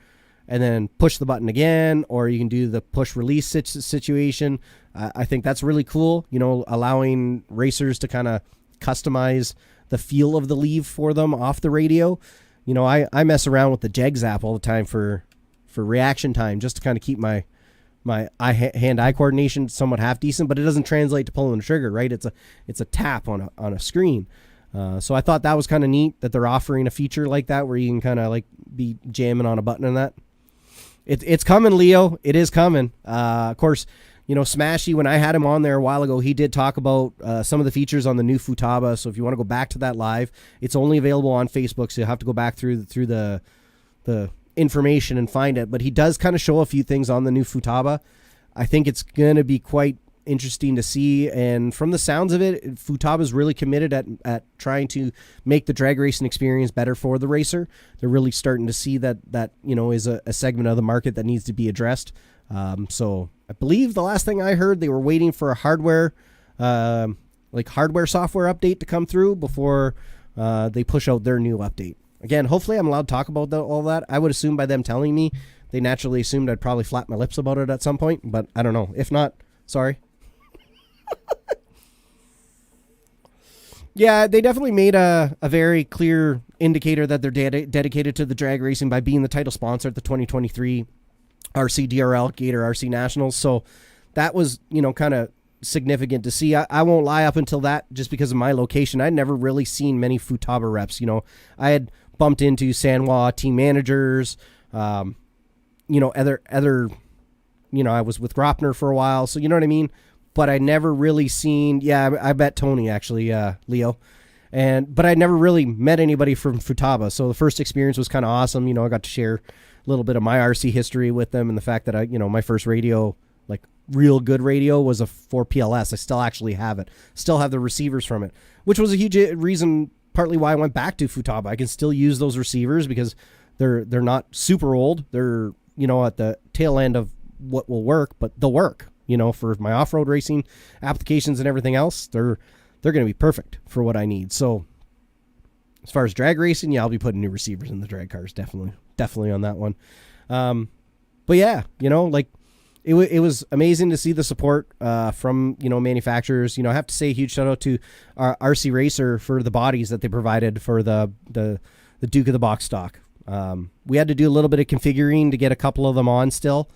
and then push the button again, or you can do the push release situation. I think that's really cool, you know, allowing racers to kind of customize the feel of the leave for them off the radio. You know, I mess around with the JEGS app all the time for reaction time, just to kind of keep my hand-eye coordination somewhat half decent, but it doesn't translate to pulling the trigger, right? It's a tap on a screen. So I thought that was kind of neat that they're offering a feature like that where you can kind of like be jamming on a button and that. It's coming, Leo. It is coming. Of course, you know, Smashy, when I had him on there a while ago, he did talk about some of the features on the new Futaba. So if you want to go back to that live, it's only available on Facebook, so you have to go back through the information and find it. But he does kind of show a few things on the new Futaba. I think it's going to be quite interesting to see, and from the sounds of it, Futaba is really committed at trying to make the drag racing experience better for the racer. They're really starting to see that you know is a segment of the market that needs to be addressed. So I believe the last thing I heard, they were waiting for a hardware software update to come through before they push out their new update. Again, hopefully I'm allowed to talk about all that. I would assume by them telling me, they naturally assumed I'd probably flap my lips about it at some point, but I don't know. If not, sorry. Yeah, they definitely made a very clear indicator that they're dedicated to the drag racing by being the title sponsor at the 2023 RC DRL Gator RC Nationals. So that was, you know, kind of significant to see. I won't lie, up until that, just because of my location, I'd never really seen many Futaba reps. You know, I had bumped into Sanwa team managers, you know, other I was with Gropner for a while, so you know what I mean? But I never really seen, I bet Tony actually, Leo. But I never really met anybody from Futaba. So the first experience was kind of awesome. I got to share a little bit of my RC history with them and the fact that my first radio, like real good radio, was a 4PLS. I still actually have it. Still have the receivers from it, which was a huge reason, partly why I went back to Futaba. I can still use those receivers because they're not super old. They're, at the tail end of what will work, but they'll work, for my off-road racing applications and everything else. They're going to be perfect for what I need. So as far as drag racing, I'll be putting new receivers in the drag cars. Definitely on that one. But yeah, it was amazing to see the support from, manufacturers. I have to say a huge shout out to RC Racer for the bodies that they provided for the Duke of the Box stock. We had to do a little bit of configuring to get a couple of them on still,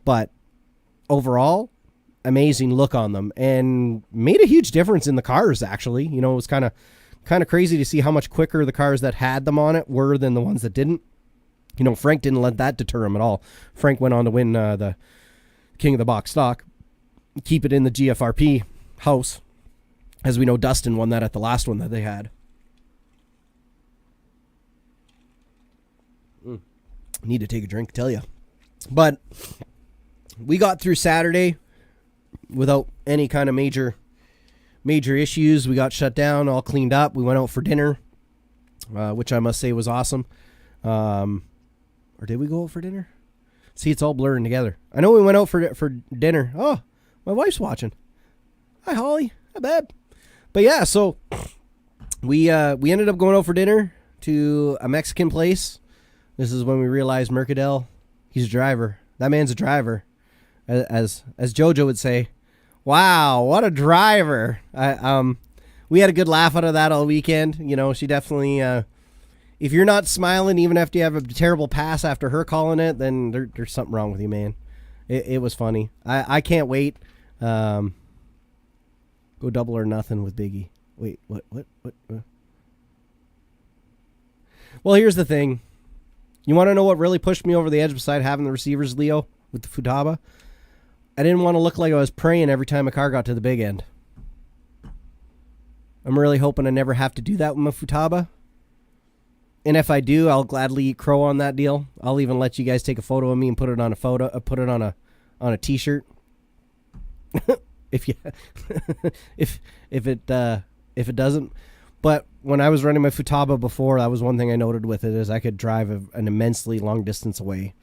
but overall, amazing look on them and made a huge difference in the cars. Actually, it was kind of crazy to see how much quicker the cars that had them on it were than the ones that didn't. Frank didn't let that deter him at all. Frank went on to win the King of the Box stock, keep it in the GFRP house. As we know, Dustin won that at the last one that they had. Need to take a drink, tell you. But we got through Saturday without any kind of major issues. We got shut down, all cleaned up. We went out for dinner, which I must say was awesome. Or did we go out for dinner? See, it's all blurring together. I know we went out for dinner. Oh, my wife's watching. Hi, Holly. Hi, babe. But yeah, so we ended up going out for dinner to a Mexican place. This is when we realized Mercadel, he's a driver. That man's a driver. As JoJo would say, wow, what a driver. We had a good laugh out of that all weekend. She definitely, if you're not smiling, even after you have a terrible pass after her calling it, then there's something wrong with you, man. It was funny. I can't wait. Go double or nothing with Biggie. Wait, what? Well, here's the thing. You want to know what really pushed me over the edge beside having the receivers, Leo, with the Futaba? I didn't want to look like I was praying every time a car got to the big end. I'm really hoping I never have to do that with my Futaba. And if I do, I'll gladly eat crow on that deal. I'll even let you guys take a photo of me and put it on a t-shirt. if it doesn't. But when I was running my Futaba before, that was one thing I noted with it is I could drive an immensely long distance away.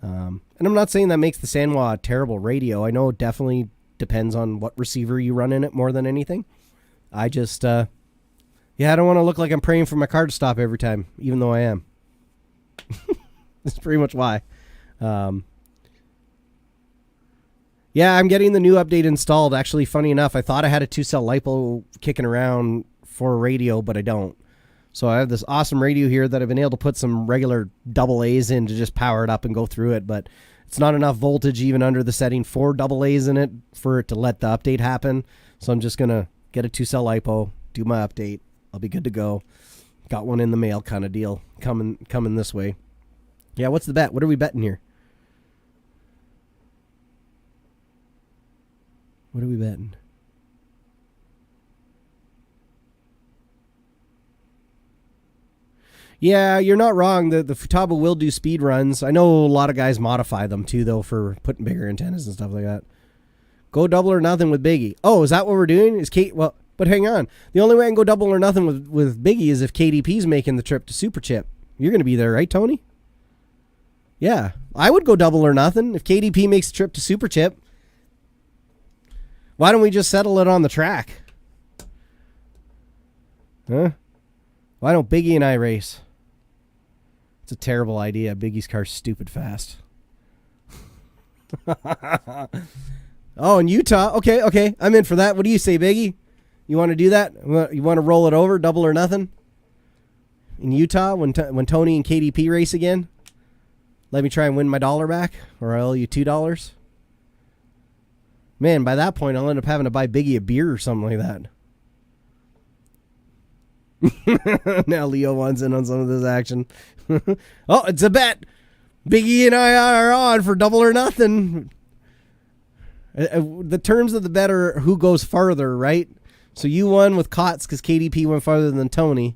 And I'm not saying that makes the Sanwa a terrible radio. I know it definitely depends on what receiver you run in it more than anything. I just, I don't want to look like I'm praying for my car to stop every time, even though I am. That's pretty much why. Yeah, I'm getting the new update installed. Actually, funny enough, I thought I had a 2-cell LiPo kicking around for a radio, but I don't. So I have this awesome radio here that I've been able to put some regular AA's in to just power it up and go through it, but it's not enough voltage even under the setting for AA's in it for it to let the update happen. So I'm just going to get a 2-cell LiPo, do my update. I'll be good to go. Got one in the mail kind of deal coming this way. Yeah, what's the bet? What are we betting here? What are we betting? Yeah, you're not wrong. The Futaba will do speed runs. I know a lot of guys modify them too, though, for putting bigger antennas and stuff like that. Go double or nothing with Biggie. Oh, is that what we're doing? Is Kate? Well, but hang on. The only way I can go double or nothing with Biggie is if KDP's making the trip to Super Chip. You're going to be there, right, Tony? Yeah, I would go double or nothing if KDP makes the trip to Super Chip. Why don't we just settle it on the track? Huh? Why don't Biggie and I race? It's a terrible idea. Biggie's car's stupid fast. Oh, in Utah? Okay. I'm in for that. What do you say, Biggie? You want to do that? You want to roll it over, double or nothing? In Utah, when Tony and KDP race again? Let me try and win my dollar back, or I owe you $2. Man, by that point, I'll end up having to buy Biggie a beer or something like that. Now Leo wants in on some of this action. Oh, it's a bet. Biggie and I are on for double or nothing. The terms of the bet are who goes farther, right? So you won with Cots because KDP went farther than Tony.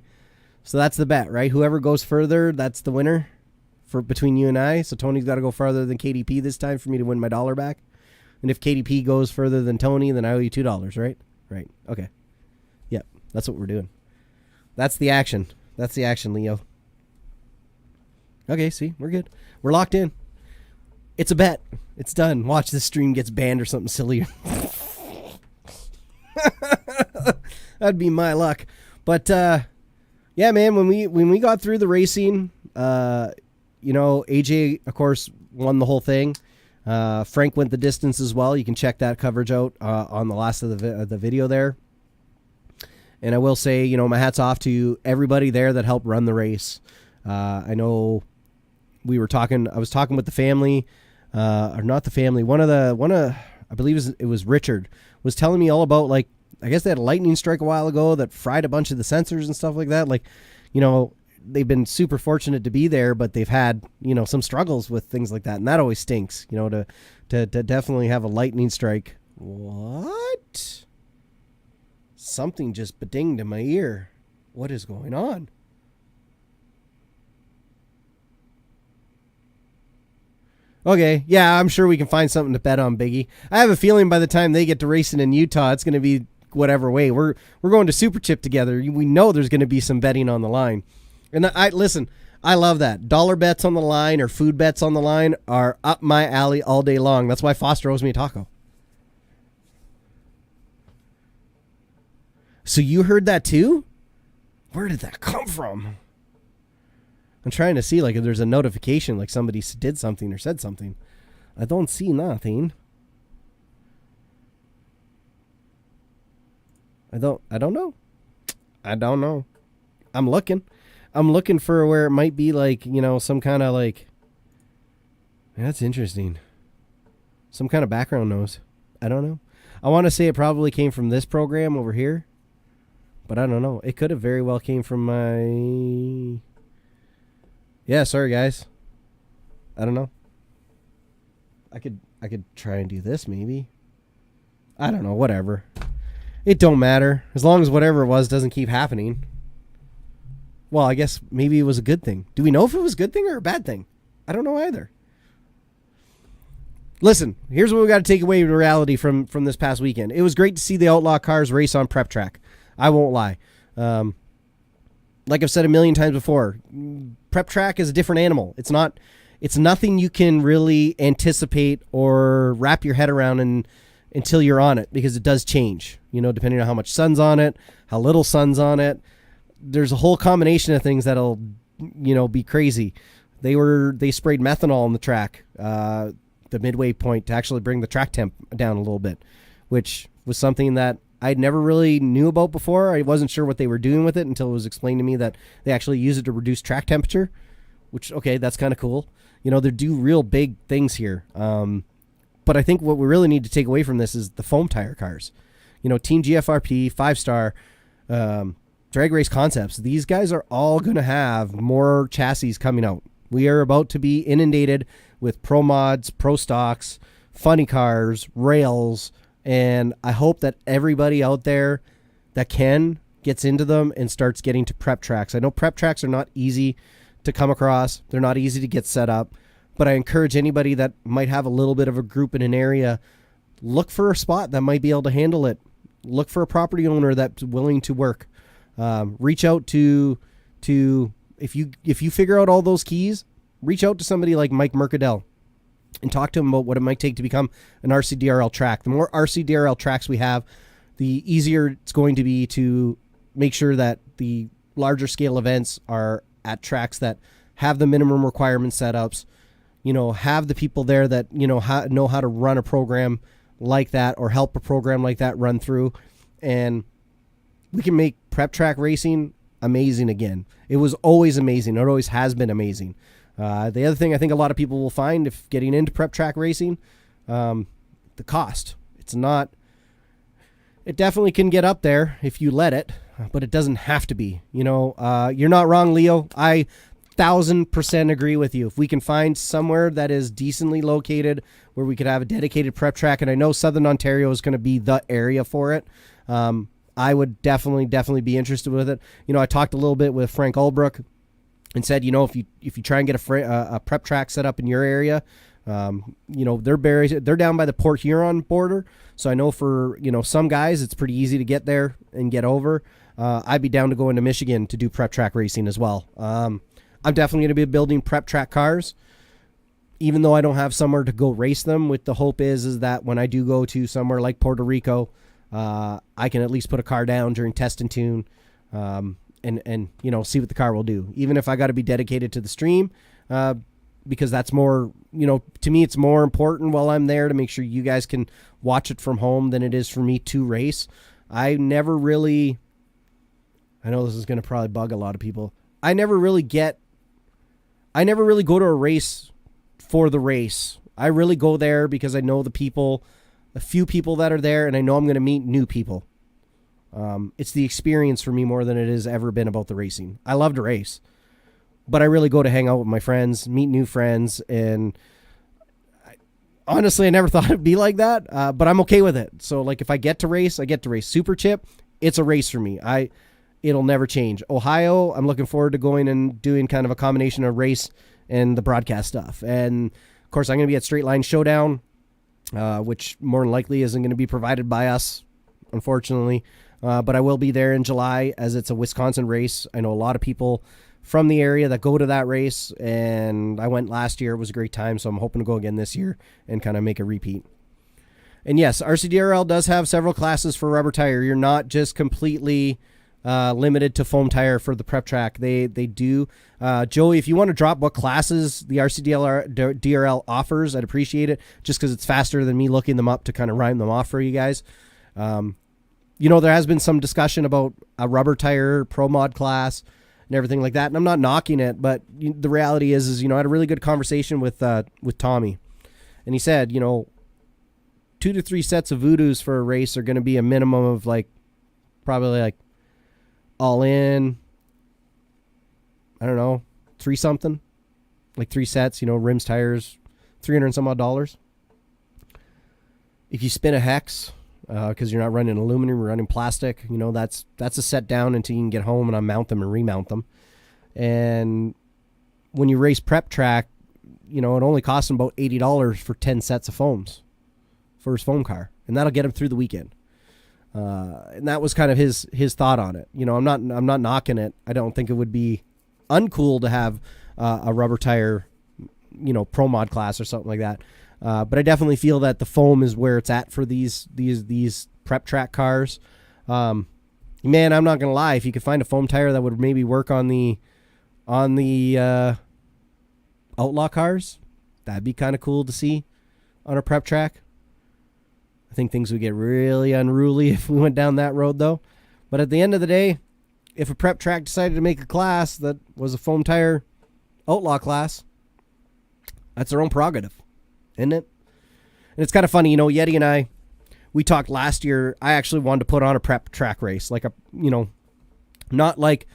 So that's the bet, right? Whoever goes further, that's the winner for between you and I. So Tony's got to go farther than KDP this time for me to win my $1 back. And if KDP goes further than Tony, then I owe you $2, right? Right. Okay. Yep. That's what we're doing. That's the action. That's the action, Leo. Okay, see, we're good. We're locked in. It's a bet. It's done. Watch this stream gets banned or something silly. That'd be my luck. But yeah, man, when we got through the racing, AJ of course won the whole thing. Frank went the distance as well. You can check that coverage out on the last of the video there. And I will say, my hat's off to everybody there that helped run the race. I know I was talking with the family, or not the family. I believe it was Richard, was telling me all about, like, I guess they had a lightning strike a while ago that fried a bunch of the sensors and stuff like that. Like, they've been super fortunate to be there, but they've had, some struggles with things like that. And that always stinks, to definitely have a lightning strike. What? Something just ba-dinged in my ear. What is going on? Okay, yeah, I'm sure we can find something to bet on, Biggie. I have a feeling by the time they get to racing in Utah, it's going to be whatever way. We're going to Super Chip together. We know there's going to be some betting on the line. And listen, I love that. Dollar bets on the line or food bets on the line are up my alley all day long. That's why Foster owes me a taco. So you heard that too? Where did that come from? I'm trying to see, like, if there's a notification, like somebody did something or said something. I don't see nothing. I don't know. I don't know. I'm looking for where it might be, like, some kind of, like, that's interesting. Some kind of background noise. I don't know. I want to say it probably came from this program over here, but I don't know. It could have very well came from my... Yeah, sorry guys. I don't know. I could try and do this maybe. I don't know, whatever. It don't matter. As long as whatever it was doesn't keep happening. Well, I guess maybe it was a good thing. Do we know if it was a good thing or a bad thing? I don't know either. Listen, here's what we got to take away in reality from this past weekend. It was great to see the Outlaw cars race on prep track. I won't lie. Like I've said a million times before, prep track is a different animal. It's nothing you can really anticipate or wrap your head around until you're on it, because it does change, depending on how much sun's on it, how little sun's on it. There's a whole combination of things that'll, be crazy. They sprayed methanol on the track, the midway point, to actually bring the track temp down a little bit, which was something that I never really knew about before. I wasn't sure what they were doing with it until it was explained to me that they actually use it to reduce track temperature, which, okay, that's kind of cool. They do real big things here. But I think what we really need to take away from this is the foam tire cars. Team GFRP, 5-star, Drag Race Concepts. These guys are all going to have more chassis coming out. We are about to be inundated with pro mods, pro stocks, funny cars, rails, and I hope that everybody out there that gets into them and starts getting to prep tracks. I know prep tracks are not easy to come across. They're not easy to get set up. But I encourage anybody that might have a little bit of a group in an area, look for a spot that might be able to handle it. Look for a property owner that's willing to work. Reach out to if you figure out all those keys, reach out to somebody like Mike Mercadell and talk to him about what it might take to become an RCDRL track. The more RCDRL tracks we have, the easier it's going to be to make sure that the larger scale events are at tracks that have the minimum requirement setups, have the people there that, know how to run a program like that or help a program like that run through. And we can make prep track racing amazing again. It was always amazing. It always has been amazing. The other thing I think a lot of people will find if getting into prep track racing, the cost. It definitely can get up there if you let it, but it doesn't have to be. You're not wrong, Leo. 1,000% agree with you. If we can find somewhere that is decently located where we could have a dedicated prep track, and I know Southern Ontario is going to be the area for it, I would definitely be interested with it. I talked a little bit with Frank Albrook and said, if you try and get a prep track set up in your area, they're down by the Port Huron border. So I know for, some guys, it's pretty easy to get there and get over. I'd be down to go into Michigan to do prep track racing as well. I'm definitely going to be building prep track cars, even though I don't have somewhere to go race them. With the hope is that when I do go to somewhere like Puerto Rico, I can at least put a car down during test and tune, and see what the car will do. Even if I got to be dedicated to the stream, because that's more, to me, it's more important while I'm there to make sure you guys can watch it from home than it is for me to race. I know this is going to probably bug a lot of people. I never really go to a race for the race. I really go there because I know a few people that are there, and I know I'm going to meet new people. It's the experience for me more than it has ever been about the racing. I love to race, but I really go to hang out with my friends, meet new friends, and honestly, I never thought it'd be like that, but I'm okay with it. So, like, if I get to race, I get to race. Super Chip, it's a race for me. It'll never change. Ohio, I'm looking forward to going and doing kind of a combination of race and the broadcast stuff. And, of course, I'm going to be at Straight Line Showdown, which more than likely isn't going to be provided by us, unfortunately. But I will be there in July as it's a Wisconsin race. I know a lot of people from the area that go to that race, and I went last year. It was a great time, so I'm hoping to go again this year and kind of make a repeat. And yes, RCDRL does have several classes for rubber tire. You're not just completely limited to foam tire for the prep track. They do. Joey, if you want to drop what classes the RCDRL offers, I'd appreciate it, just because it's faster than me looking them up to kind of rhyme them off for you guys. There has been some discussion about a rubber tire pro mod class and everything like that, and I'm not knocking it, but the reality is I had a really good conversation with Tommy, and he said, 2 to 3 sets of Voodoos for a race are going to be a minimum of probably all in, I don't know, 3 something, 3 sets, rims, tires, $300 and some odd dollars. If you spin a hex, because you're not running aluminum, you're running plastic, that's a set down until you can get home and unmount them and remount them. And when you race prep track, it only costs him about $80 for 10 sets of foams for his foam car, and that'll get him through the weekend. And that was kind of his thought on it. I'm not knocking it. I don't think it would be uncool to have a rubber tire, pro mod class or something like that. But I definitely feel that the foam is where it's at for these prep track cars. Man, I'm not gonna lie. If you could find a foam tire that would maybe work on the Outlaw cars, that'd be kind of cool to see on a prep track. I think things would get really unruly if we went down that road, though. But at the end of the day, if a prep track decided to make a class that was a foam tire Outlaw class, that's their own prerogative, isn't it? And it's kind of funny, Yeti and I, we talked last year. I actually wanted to put on a prep track race, not like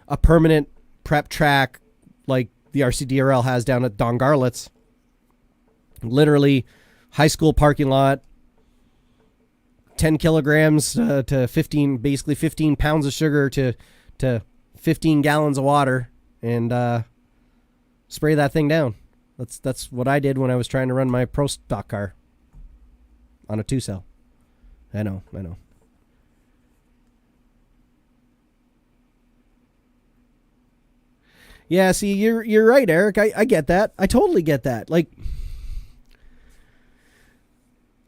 a permanent prep track like the RCDRL has down at Don Garlitz. Literally, high school parking lot, 10 kilograms to 15, basically 15 pounds of sugar to 15 gallons of water, and spray that thing down. That's what I did when I was trying to run my pro stock car on a 2-cell. I know. Yeah, see, you're right, Eric. I get that. I totally get that.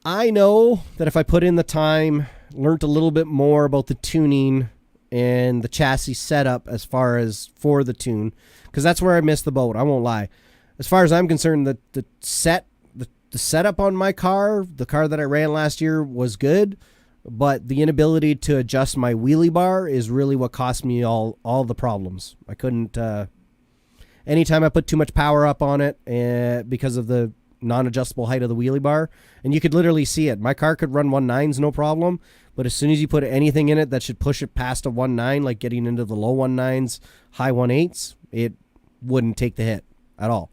I know that if I put in the time, learned a little bit more about the tuning and the chassis setup as far as for the tune, because that's where I missed the boat. I won't lie. As far as I'm concerned, the setup on my car, the car that I ran last year, was good, but the inability to adjust my wheelie bar is really what cost me all the problems. I couldn't. Anytime I put too much power up on it, because of the non-adjustable height of the wheelie bar, and you could literally see it. My car could run 1.9s no problem, but as soon as you put anything in it that should push it past a 1.9, like getting into the low 1.9s, high 1.8s, it wouldn't take the hit at all.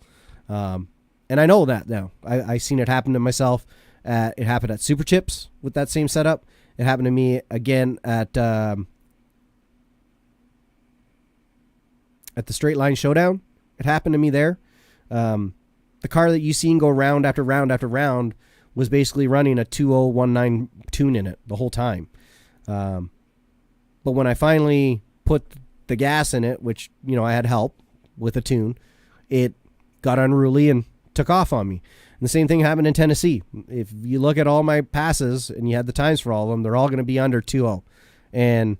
And I know that now. I seen it happen to myself. It happened at Super Chips with that same setup. It happened to me again at the Straight Line Showdown. It happened to me there. The car that you seen go round after round after round was basically running a 2019 tune in it the whole time. But when I finally put the gas in it, which, I had help with a tune, it got unruly and took off on me. And the same thing happened in Tennessee. If you look at all my passes and you had the times for all of them, they're all going to be under 2.0. And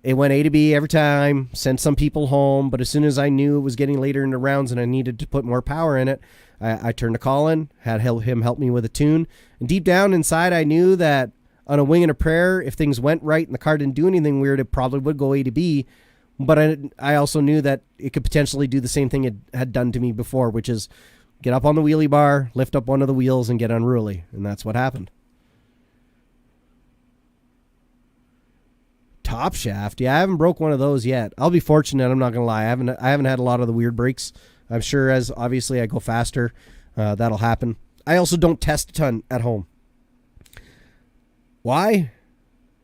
it went A to B every time, sent some people home. But as soon as I knew it was getting later into rounds and I needed to put more power in it, I turned to Colin, had him help me with a tune. And deep down inside, I knew that on a wing and a prayer, if things went right and the car didn't do anything weird, it probably would go A to B. But I also knew that it could potentially do the same thing it had done to me before, which is get up on the wheelie bar, lift up one of the wheels, and get unruly. And that's what happened. Top shaft. Yeah, I haven't broke one of those yet. I'll be fortunate, I'm not going to lie. I haven't had a lot of the weird breaks. I'm sure as obviously I go faster, that'll happen. I also don't test a ton at home. Why?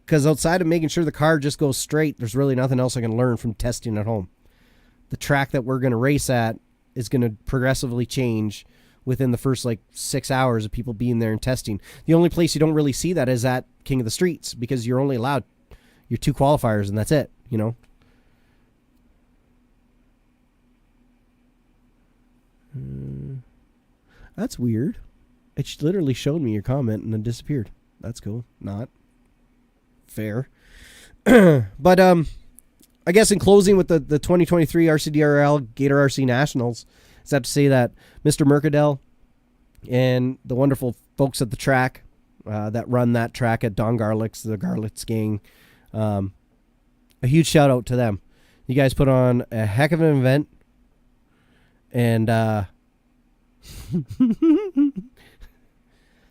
Because outside of making sure the car just goes straight, there's really nothing else I can learn from testing at home. The track that we're going to race at is going to progressively change within the first 6 hours of people being there and testing. The only place you don't really see that is at King of the Streets, because you're only allowed your 2 qualifiers and that's it, That's weird. It literally showed me your comment and then disappeared. That's cool. Not fair. But I guess in closing with the 2023 RCDRL Gator RC Nationals, is that to say that Mr. Mercadell and the wonderful folks at the track that run that track at Don Garlick's, the Garlick's gang, a huge shout out to them. You guys put on a heck of an event, and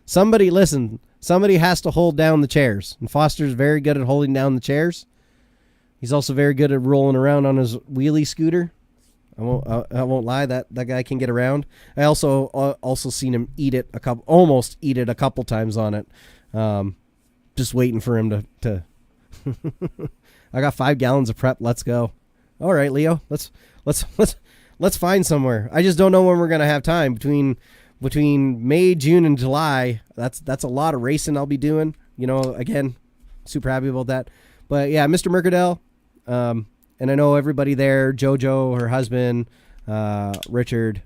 somebody has to hold down the chairs, and Foster's very good at holding down the chairs. He's also very good at rolling around on his wheelie scooter. I won't lie, that guy can get around. I also seen him almost eat it a couple times on it. Just waiting for him to I got 5 gallons of prep. Let's go. All right, Leo. Let's find somewhere. I just don't know when we're gonna have time between May, June, and July. That's a lot of racing I'll be doing. Again, super happy about that. But yeah, Mr. Mercadell, and I know everybody there, JoJo, her husband, Richard,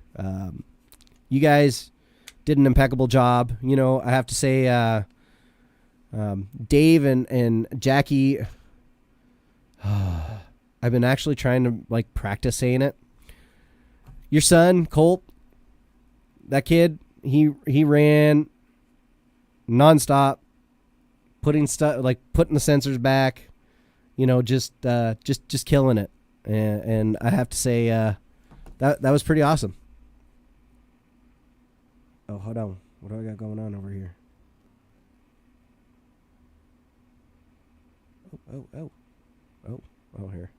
you guys did an impeccable job. I have to say, Dave and Jackie, I've been actually trying to practice saying it. Your son, Colt, that kid, he ran nonstop, putting the sensors back, just killing it. And I have to say, that was pretty awesome. Oh, hold on. What do I got going on over here? Oh, here.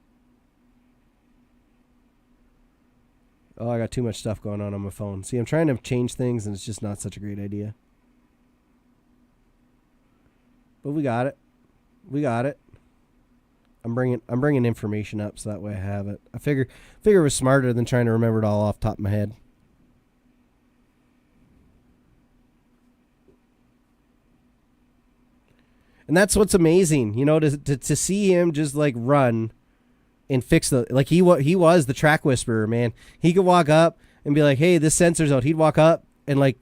Oh, I got too much stuff going on my phone. See, I'm trying to change things, and it's just not such a great idea. But we got it. I'm bringing information up so that way I have it. I figure it was smarter than trying to remember it all off the top of my head. And that's what's amazing, to see him just run and fix he was the track whisperer, man. He could walk up and be like, "Hey, this sensor's out." He'd walk up and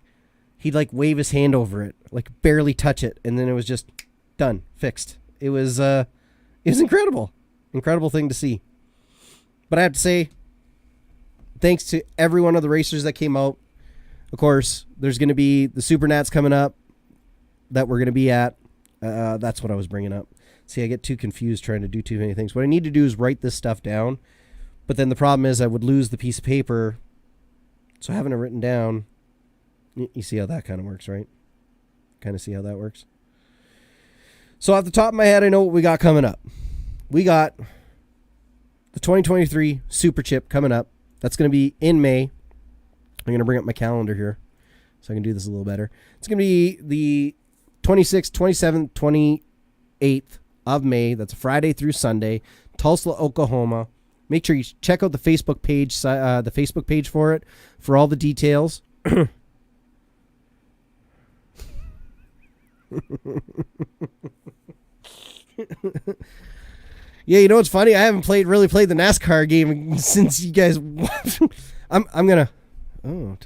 he'd wave his hand over it, barely touch it, and then it was just done, fixed. It was incredible thing to see. But I have to say, thanks to every one of the racers that came out. Of course, there's going to be the Super Nats coming up that we're going to be at. That's what I was bringing up. See, I get too confused trying to do too many things. What I need to do is write this stuff down. But then the problem is I would lose the piece of paper. So having it written down, you see how that kind of works, right? Kind of see how that works. So off the top of my head, I know what we got coming up. We got the 2023 Super Chip coming up That's going to be in May. I'm going to bring up my calendar here so I can do this a little better. It's going to be the 26th, 27th, 28th of May. That's Friday through Sunday, Tulsa, Oklahoma. Make sure you check out the Facebook page for it for all the details. Yeah, you know what's funny? I haven't really played the NASCAR game since you guys. I'm gonna. Oh,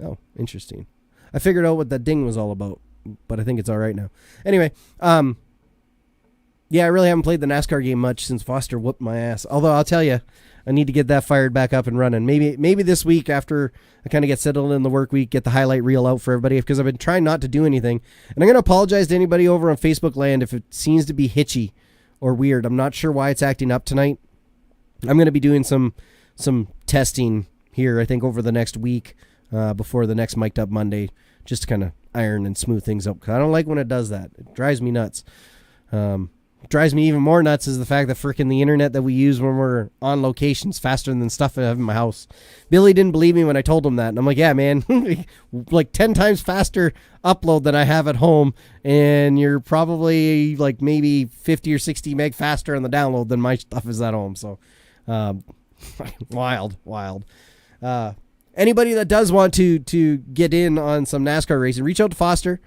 oh, interesting. I figured out what that ding was all about, but I think it's all right now. Anyway, yeah, I really haven't played the NASCAR game much since Foster whooped my ass. Although I'll tell you, I need to get that fired back up and running. Maybe this week after I kind of get settled in the work week, get the highlight reel out for everybody because I've been trying not to do anything. And I'm going to apologize to anybody over on Facebook land if it seems to be hitchy or weird. I'm not sure why it's acting up tonight. I'm going to be doing some testing here, I think, over the next week before the next Mic'd Up Monday, just to kind of iron and smooth things up. Because I don't like when it does that. It drives me nuts. Drives me even more nuts is the fact that freaking the internet that we use when we're on location's faster than stuff I have in my house. Billy didn't believe me when I told him that. And I'm like, yeah, man, like 10 times faster upload than I have at home. And you're probably like maybe 50 or 60 meg faster on the download than my stuff is at home. So, wild. Anybody that does want to get in on some NASCAR racing, reach out to Foster.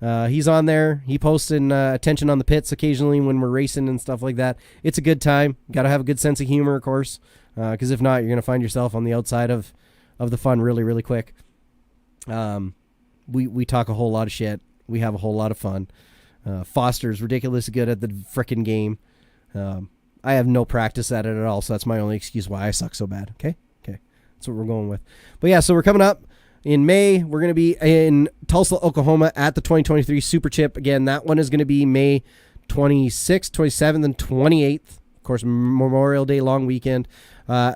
He's on there. He posts in attention on the pits occasionally when we're racing and stuff like that. It's a good time. Got to have a good sense of humor, of course, because if not, you're going to find yourself on the outside of the fun really, really quick. We talk a whole lot of shit. We have a whole lot of fun. Foster's ridiculously good at the frickin' game. I have no practice at it at all, so that's my only excuse why I suck so bad. Okay? That's what we're going with. But yeah, so we're coming up. In May, we're going to be in Tulsa, Oklahoma at the 2023 Super Chip. Again, that one is going to be May 26th, 27th, and 28th. Of course, Memorial Day long weekend.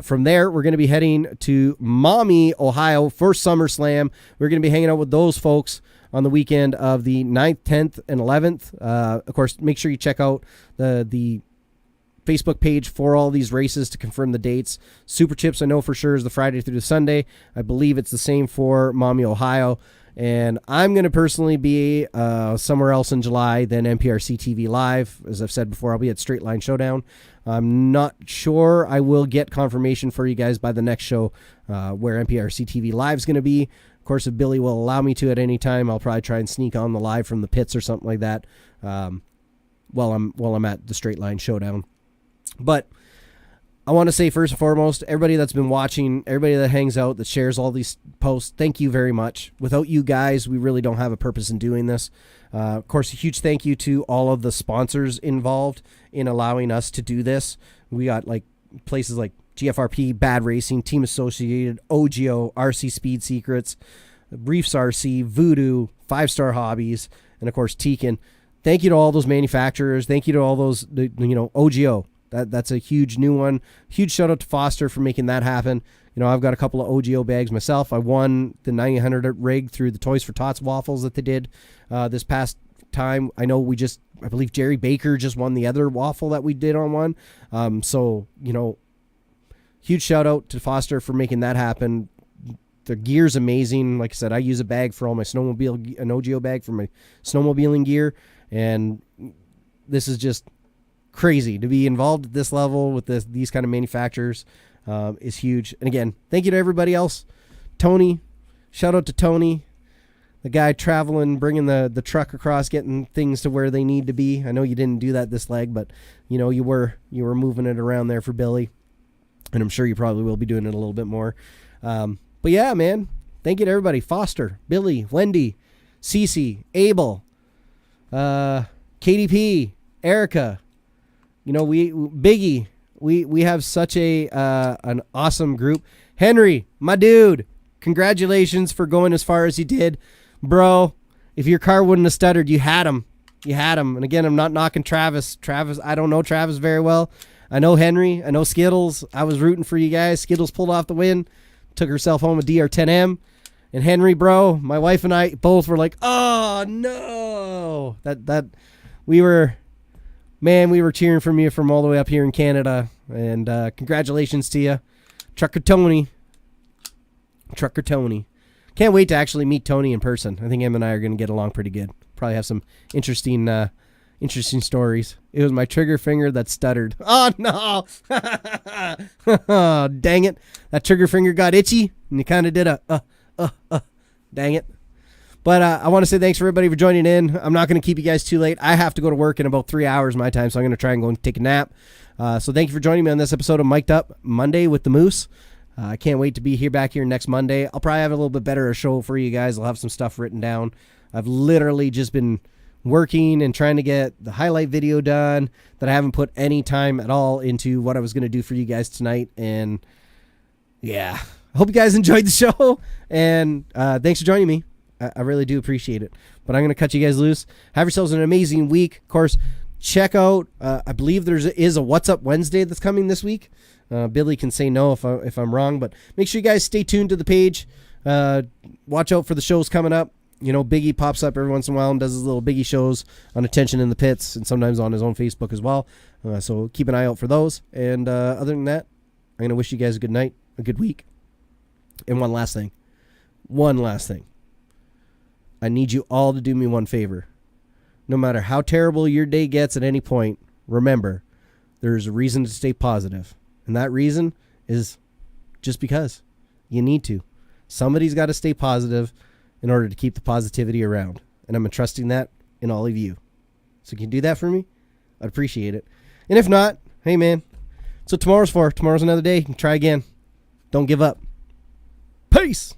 From there, we're going to be heading to Maumee, Ohio for SummerSlam. We're going to be hanging out with those folks on the weekend of the 9th, 10th, and 11th. Of course, make sure you check out the Facebook page for all these races to confirm the dates. Super Chips, I know for sure, is the Friday through the Sunday. I believe it's the same for Maumee, Ohio. And I'm going to personally be somewhere else in July than NPRC TV Live. As I've said before, I'll be at Straight Line Showdown. I'm not sure. I will get confirmation for you guys by the next show where NPRC TV Live is going to be. Of course, if Billy will allow me to at any time, I'll probably try and sneak on the live from the pits or something like that while I'm at the Straight Line Showdown. But I want to say first and foremost, everybody that's been watching, everybody that hangs out, that shares all these posts, thank you very much. Without you guys, we really don't have a purpose in doing this. Of course, a huge thank you to all of the sponsors involved in allowing us to do this. We got like places like GFRP, Bad Racing, Team Associated, OGO, RC Speed Secrets, Reefs RC, Voodoo, 5-Star Hobbies, and of course, Tekin. Thank you to all those manufacturers. Thank you to all those, OGO. That's a huge new one. Huge shout out to Foster for making that happen. I've got a couple of OGO bags myself. I won the 900 rig through the Toys for Tots waffles that they did this past time. I know I believe Jerry Baker just won the other waffle that we did on one. So, huge shout out to Foster for making that happen. The gear's amazing. Like I said, I use a bag for all my an OGO bag for my snowmobiling gear. And this is just crazy to be involved at this level with these kind of manufacturers is huge. And again, thank you to everybody else. Tony, shout out to Tony, the guy traveling, bringing the truck across, getting things to where they need to be. I know you didn't do that this leg, but you were moving it around there for Billy, and I'm sure you probably will be doing it a little bit more. But yeah, man, thank you to everybody. Foster, Billy, Wendy, Cece, Abel, KDP, Erica. Biggie, we have such an awesome group. Henry, my dude, congratulations for going as far as you did. Bro, if your car wouldn't have stuttered, you had him. And again, I'm not knocking Travis. I don't know Travis very well. I know Henry. I know Skittles. I was rooting for you guys. Skittles pulled off the win, took herself home a DR10M. And Henry, bro, my wife and I both were like, oh, no. We were cheering for you from all the way up here in Canada. And congratulations to you, Trucker Tony. Trucker Tony. Can't wait to actually meet Tony in person. I think him and I are going to get along pretty good. Probably have some interesting stories. It was my trigger finger that stuttered. Oh, no. Oh, dang it. That trigger finger got itchy, and you kind of did dang it. But I want to say thanks for everybody for joining in. I'm not going to keep you guys too late. I have to go to work in about 3 hours my time, so I'm going to try and go and take a nap. So thank you for joining me on this episode of Mic'd Up Monday with the Moose. I can't wait to be back here next Monday. I'll probably have a little bit better a show for you guys. I'll have some stuff written down. I've literally just been working and trying to get the highlight video done that I haven't put any time at all into what I was going to do for you guys tonight. And yeah, I hope you guys enjoyed the show. And thanks for joining me. I really do appreciate it. But I'm going to cut you guys loose. Have yourselves an amazing week. Of course, check out, I believe there is a What's Up Wednesday that's coming this week. Billy can say no if I'm wrong, but make sure you guys stay tuned to the page. Watch out for the shows coming up. You know, Biggie pops up every once in a while and does his little Biggie shows on Attention in the Pits and sometimes on his own Facebook as well. So keep an eye out for those. And other than that, I'm going to wish you guys a good night, a good week. And one last thing. I need you all to do me one favor. No matter how terrible your day gets at any point, remember, there's a reason to stay positive. And that reason is just because you need to. Somebody's got to stay positive in order to keep the positivity around. And I'm entrusting that in all of you. So can you do that for me? I'd appreciate it. And if not, hey man, that's what tomorrow's for. Tomorrow's another day. Try again. Don't give up. Peace.